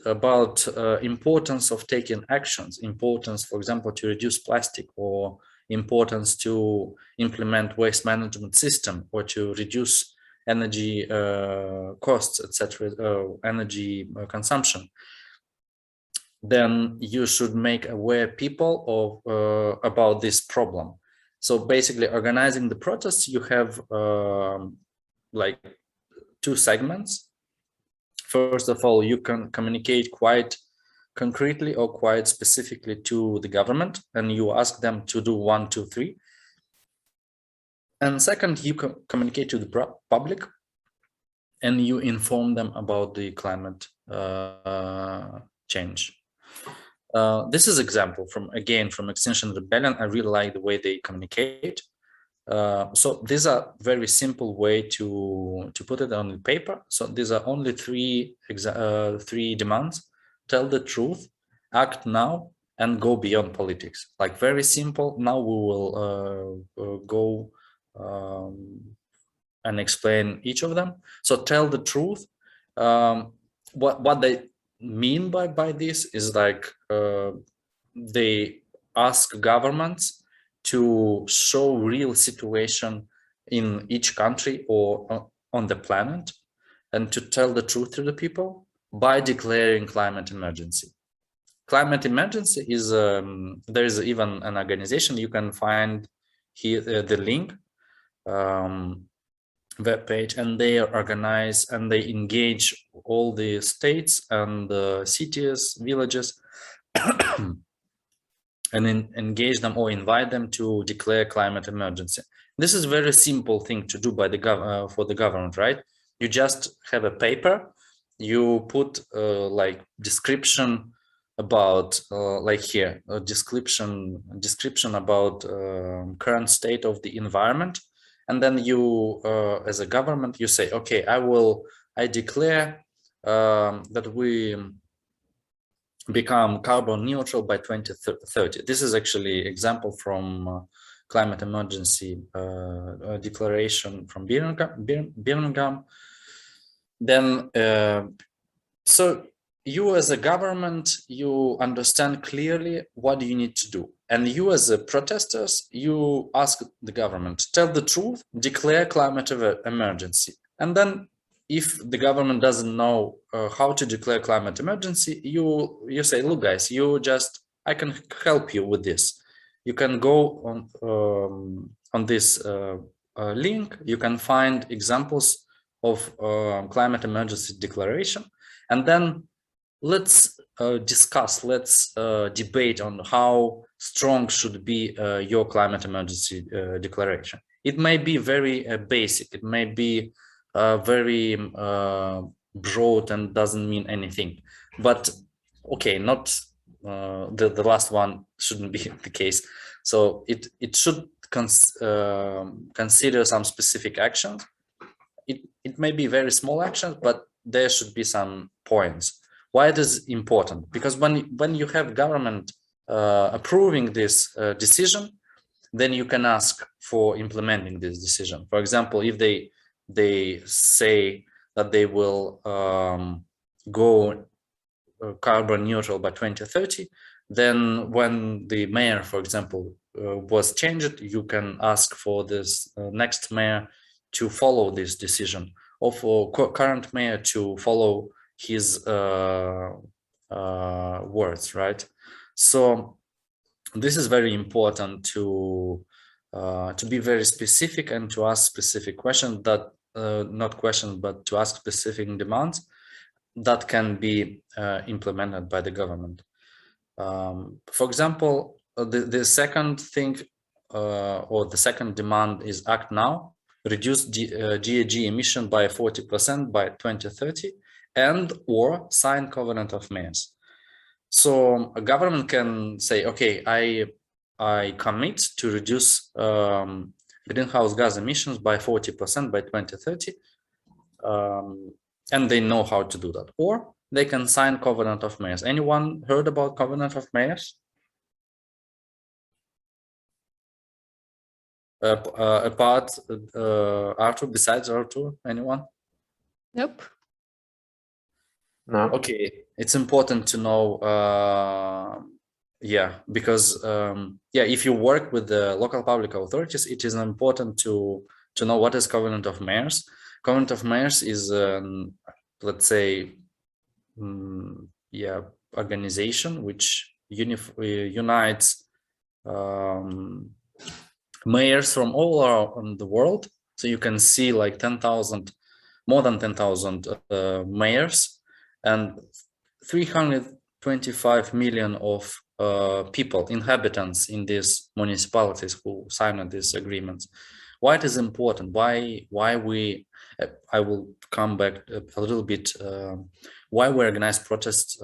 about importance of taking actions, importance, for example, to reduce plastic, or importance to implement waste management system, or to reduce energy costs, etc., energy consumption. Then you should make aware people of about this problem. So basically, organizing the protests, you have like two segments. First of all, you can communicate quite concretely or quite specifically to the government, and you ask them to do 1, 2, 3. And second, you communicate to the public, and you inform them about the climate change. This is example from Extinction Rebellion. I really like the way they communicate. So these are very simple way to put it on the paper. So these are only three demands: tell the truth, act now, and go beyond politics. Like very simple. Now we will go and explain each of them. So tell the truth. What they mean by this is like they ask governments to show real situation in each country or on the planet, and to tell the truth to the people by declaring climate emergency. Climate emergency is there is even an organization, you can find here the link, web page, and they organize and they engage all the states and cities, villages, and engage them or invite them to declare climate emergency. This is a very simple thing to do by the for the government, right? You just have a paper, you put like description about like here a description about current state of the environment, and then you as a government you say, okay, I declare that we become carbon neutral by 2030. This is actually example from climate emergency declaration from Birmingham. Then so you as a government, you understand clearly what you need to do, and you as a protesters, you ask the government, tell the truth, declare climate emergency. And then if the government doesn't know how to declare climate emergency, you say, look guys, I can help you with this. You can go on this link, you can find examples of climate emergency declaration, and then let's discuss, let's debate on how strong should be your climate emergency declaration. It may be very basic, it may be very broad and doesn't mean anything, but okay, not the last one shouldn't be the case. So it should consider some specific actions. It may be very small actions, but there should be some points. Why it is important? Because when you have government approving this decision, then you can ask for implementing this decision. For example, if they say that they will go carbon neutral by 2030, then when the mayor, for example, was changed, you can ask for this next mayor to follow this decision, or for current mayor to follow his words, right? So this is very important to be very specific and to ask specific questions that not questions, but to ask specific demands that can be implemented by the government. For example, the second thing or the second demand is act now, reduce GHG emission by 40% by 2030, and or sign covenant of mayors. So a government can say, okay, I commit to reduce greenhouse gas emissions by 40% by 2030, and they know how to do that. Or they can sign covenant of mayors. Anyone heard about covenant of mayors? Apart Artur, besides Artur, anyone? Nope. No. Okay, it's important to know, yeah, because yeah, if you work with the local public authorities, it is important to know what is covenant of mayors. Covenant of mayors is let's say yeah, organization which unites mayors from all around the world. So you can see like 10,000, more than 10,000 mayors, and 325 million of people, inhabitants in these municipalities who signed these agreements. Why it is important? Why we? I will come back a little bit why we organize protests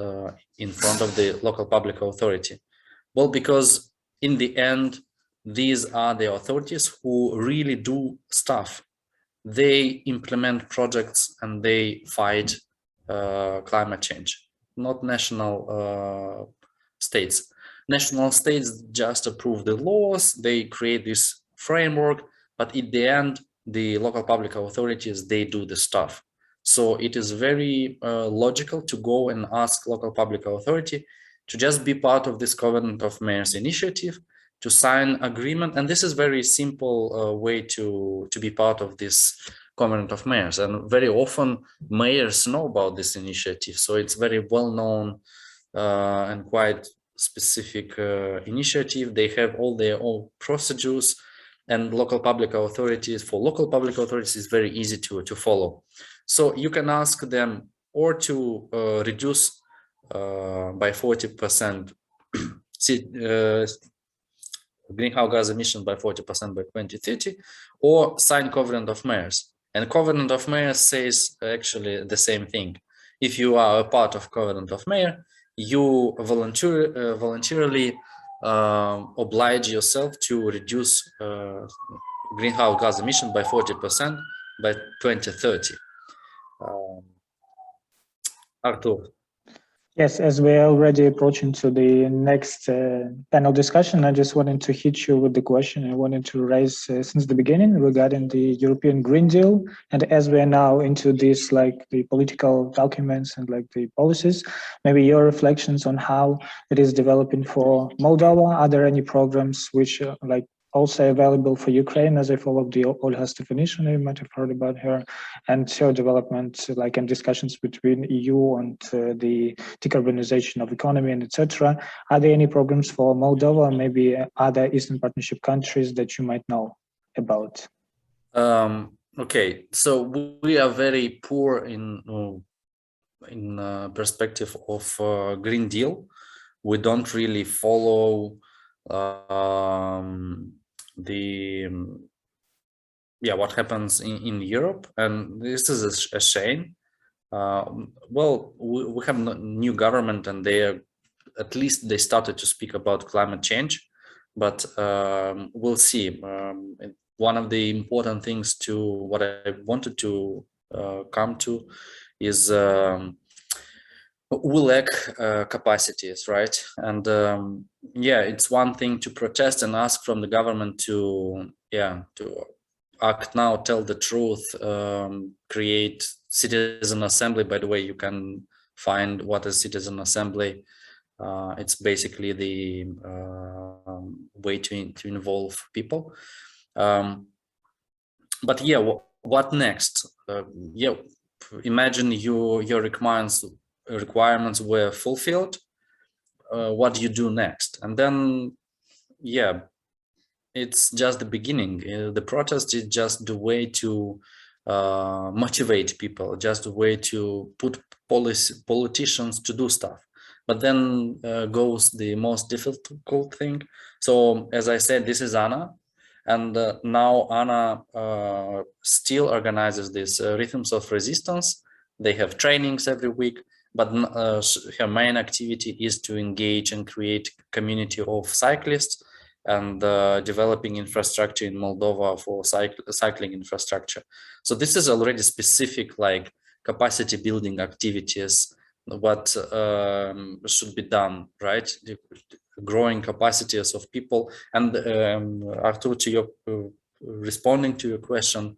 in front of the local public authority. Well, because in the end, these are the authorities who really do stuff. They implement projects and they fight climate change, not national states. National states just approve the laws, they create this framework, but in the end, the local public authorities, they do the stuff. So it is very logical to go and ask local public authority to just be part of this Covenant of Mayors initiative, to sign agreement. And this is very simple way to be part of this Covenant of Mayors. And very often mayors know about this initiative. So it's very well known and quite specific initiative. They have all their own procedures, and local public authorities, for local public authorities, is very easy to follow. So you can ask them or to reduce by 40% greenhouse gas emission by 40% by 2030, or sign Covenant of Mayors. And Covenant of Mayors says actually the same thing. If you are a part of Covenant of Mayor, you voluntarily oblige yourself to reduce greenhouse gas emission by 40% by 2030. Artur. Yes, as we're already approaching to the next panel discussion, I just wanted to hit you with the question I wanted to raise since the beginning regarding the European Green Deal. And as we're now into this, like the political documents and like the policies, maybe your reflections on how it is developing for Moldova. Are there any programs which are like also available for Ukraine, as I followed the Olha Stefanishyna, you might have heard about her, and her development, like in discussions between EU and the decarbonization of economy and etc. Are there any programs for Moldova, or maybe other Eastern Partnership countries that you might know about? Okay, so we are very poor in perspective of Green Deal. We don't really follow what happens in Europe, and this is a shame. Well, we have a new government, and at least they started to speak about climate change, but we'll see. One of the important things to what I wanted to come to is we lack capacities, right? And yeah, it's one thing to protest and ask from the government to act now, tell the truth, create citizen assembly. By the way, you can find what is citizen assembly. It's basically the way to involve people. But yeah, what next? Yeah, imagine your requirements were fulfilled. What do you do next? And then, yeah, it's just the beginning. The protest is just the way to motivate people, just a way to put politicians to do stuff. But then goes the most difficult thing. So as I said, this is Anna, and now Anna still organizes these rhythms of resistance. They have trainings every week, but her main activity is to engage and create a community of cyclists and developing infrastructure in Moldova for cycling infrastructure. So this is already specific, like capacity building activities, what should be done, right? Growing capacities of people. And Artur, to your responding to your question,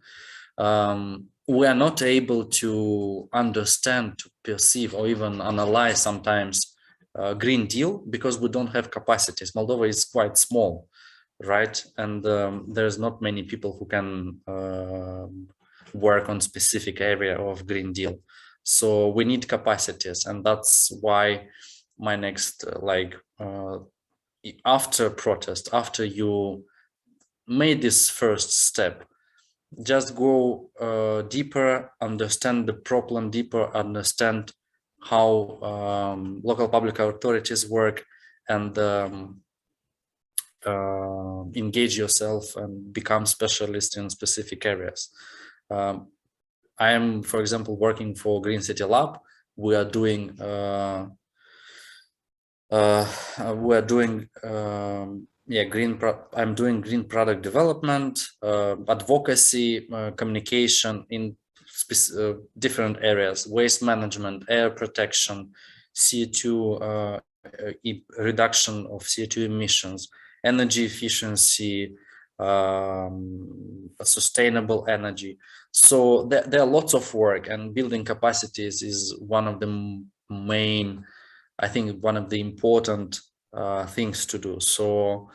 we are not able to understand, to perceive, or even analyze sometimes Green Deal because we don't have capacities. Moldova is quite small, right? And there's not many people who can work on specific area of Green Deal. So we need capacities, and that's why my next after protest, after you made this first step, just go deeper, understand the problem deeper, understand how local public authorities work, and engage yourself and become specialist in specific areas. I am, for example, working for Green City Lab. We are doing I'm doing green product development, advocacy, communication in different areas: waste management, air protection, CO2 reduction of CO2 emissions, energy efficiency, sustainable energy. So there are lots of work, and building capacities is one of the main, I think, one of the important things to do. So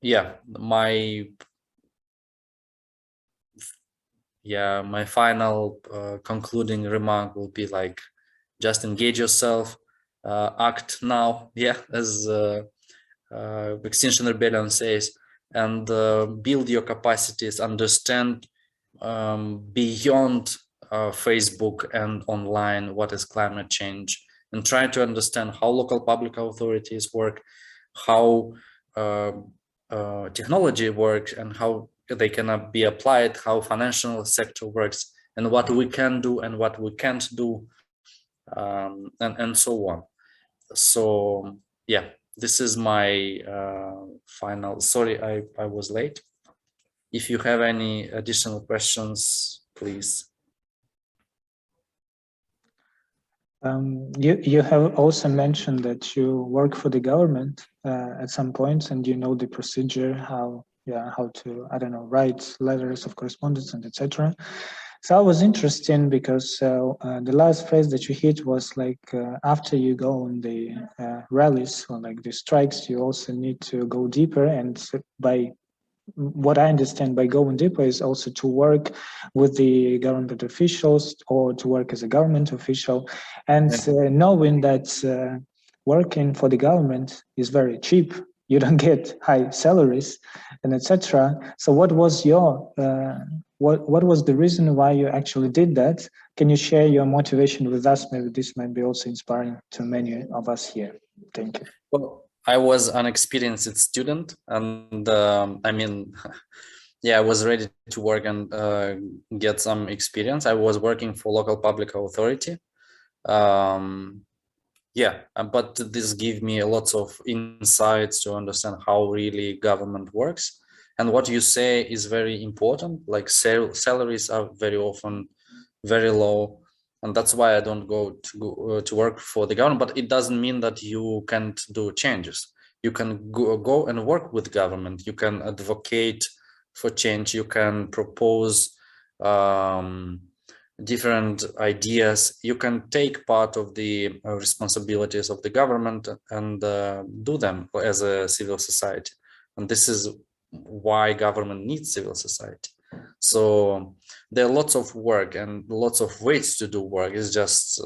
yeah, my final concluding remark will be like, just engage yourself, act now, as Extinction Rebellion says, and build your capacities, understand beyond Facebook and online what is climate change, and try to understand how local public authorities work, how technology works, and how they can be applied, how financial sector works, and what we can do and what we can't do, and so on. So yeah, this is my final. Sorry, I was late. If you have any additional questions, please. You have also mentioned that you work for the government at some points, and you know the procedure, how to, I don't know, write letters of correspondence and etc. So I was interested because the last phrase that you hit was like, after you go on the rallies or like the strikes, you also need to go deeper, and by what I understand by going deeper is also to work with the government officials or to work as a government official, and knowing that working for the government is very cheap. You don't get high salaries and etc. So what was your what was the reason why you actually did that? Can you share your motivation with us? Maybe this might be also inspiring to many of us here. Thank you. Well, I was an experienced student, and I mean, yeah, I was ready to work and get some experience. I was working for local public authority. Yeah, but this gave me lots of insights to understand how really government works. And what you say is very important, like salaries are very often very low. And that's why I don't go to work for the government, but it doesn't mean that you can't do changes. You can go and work with government. You can advocate for change. You can propose different ideas. You can take part of the responsibilities of the government and do them as a civil society. And this is why government needs civil society. So there are lots of work and lots of ways to do work. It's just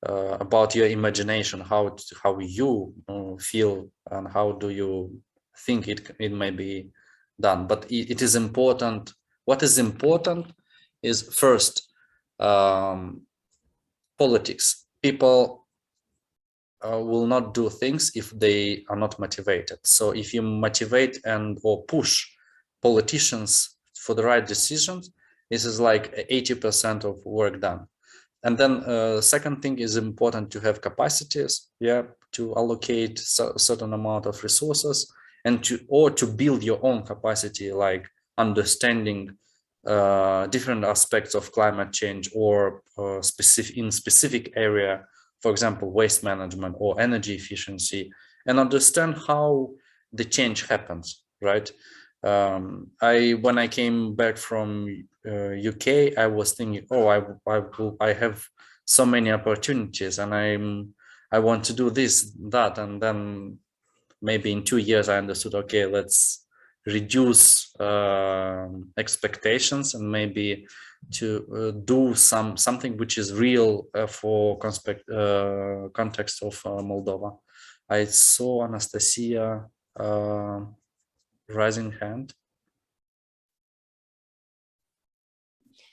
about your imagination, how you feel and how do you think it may be done. But it is important. What is important is first politics. People will not do things if they are not motivated. So if you motivate or push politicians for the right decisions, this is like 80% of work done. And then second thing is important to have capacities, to allocate a certain amount of resources, and to build your own capacity, like understanding different aspects of climate change or specific area, for example, waste management or energy efficiency, and understand how the change happens, right? When I came back from UK, I was thinking, I have so many opportunities, and I want to do this, that, and then maybe in 2 years I understood, okay, let's reduce expectations and maybe to do something which is real for context of Moldova. I saw Anastasia rising hand.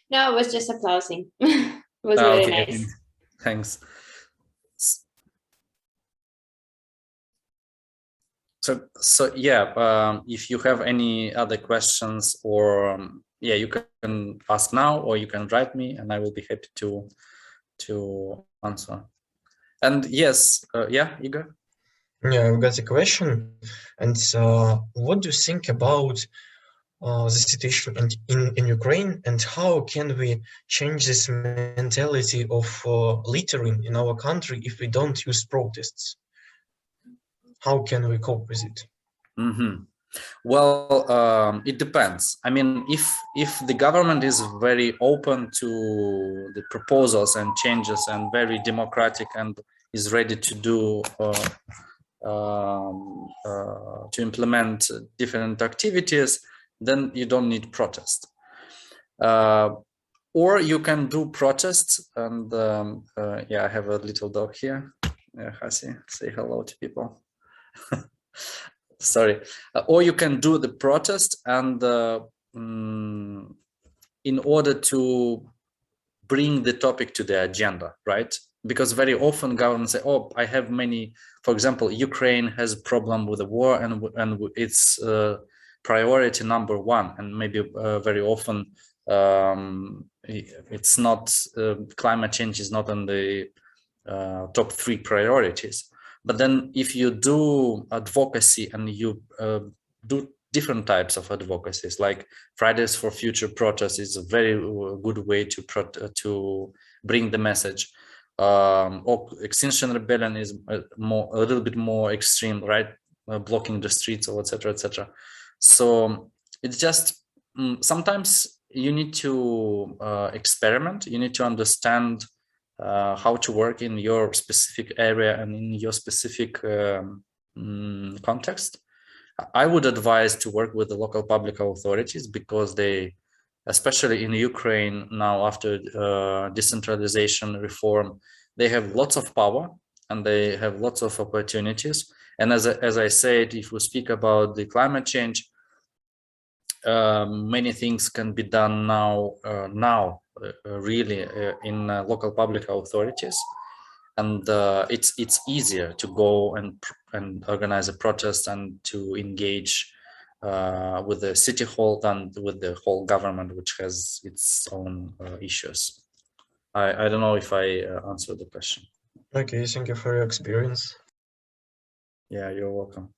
No, I was just applauding. It was really nice. Thanks. So yeah, if you have any other questions or yeah, you can ask now, or you can write me, and I will be happy to answer. And yes, yeah, Igor? Yeah, I've got a question. And what do you think about the situation in Ukraine, and how can we change this mentality of littering in our country if we don't use protests? How can we cope with it? Mm-hmm. Well, it depends. I mean, if the government is very open to the proposals and changes and very democratic and is ready to do to implement different activities, then you don't need protest. Or you can do protests, and yeah, I have a little dog here. Hasi, say hello to people. Sorry. Or you can do the protest, and in order to bring the topic to the agenda, right? Because very often governments say, oh, I have many, for example, Ukraine has a problem with the war, and it's priority number one, and maybe very often it's not, climate change is not on the top 3 priorities. But then if you do advocacy and you do different types of advocacies, like Fridays for Future protests is a very good way to bring the message. Or Extinction Rebellion is a little bit more extreme, right? Blocking the streets, or etc., etc. So it's just sometimes you need to experiment. You need to understand how to work in your specific area and in your specific context. I would advise to work with the local public authorities, because they, especially in Ukraine now after decentralization reform, they have lots of power and they have lots of opportunities. And as I said, if we speak about the climate change, many things can be done now, really in local public authorities. And it's easier to go and organize a protest and to engage with the city hall than with the whole government, which has its own issues. I don't know if I answered the question. Okay, thank you for your experience. Yeah, you're welcome.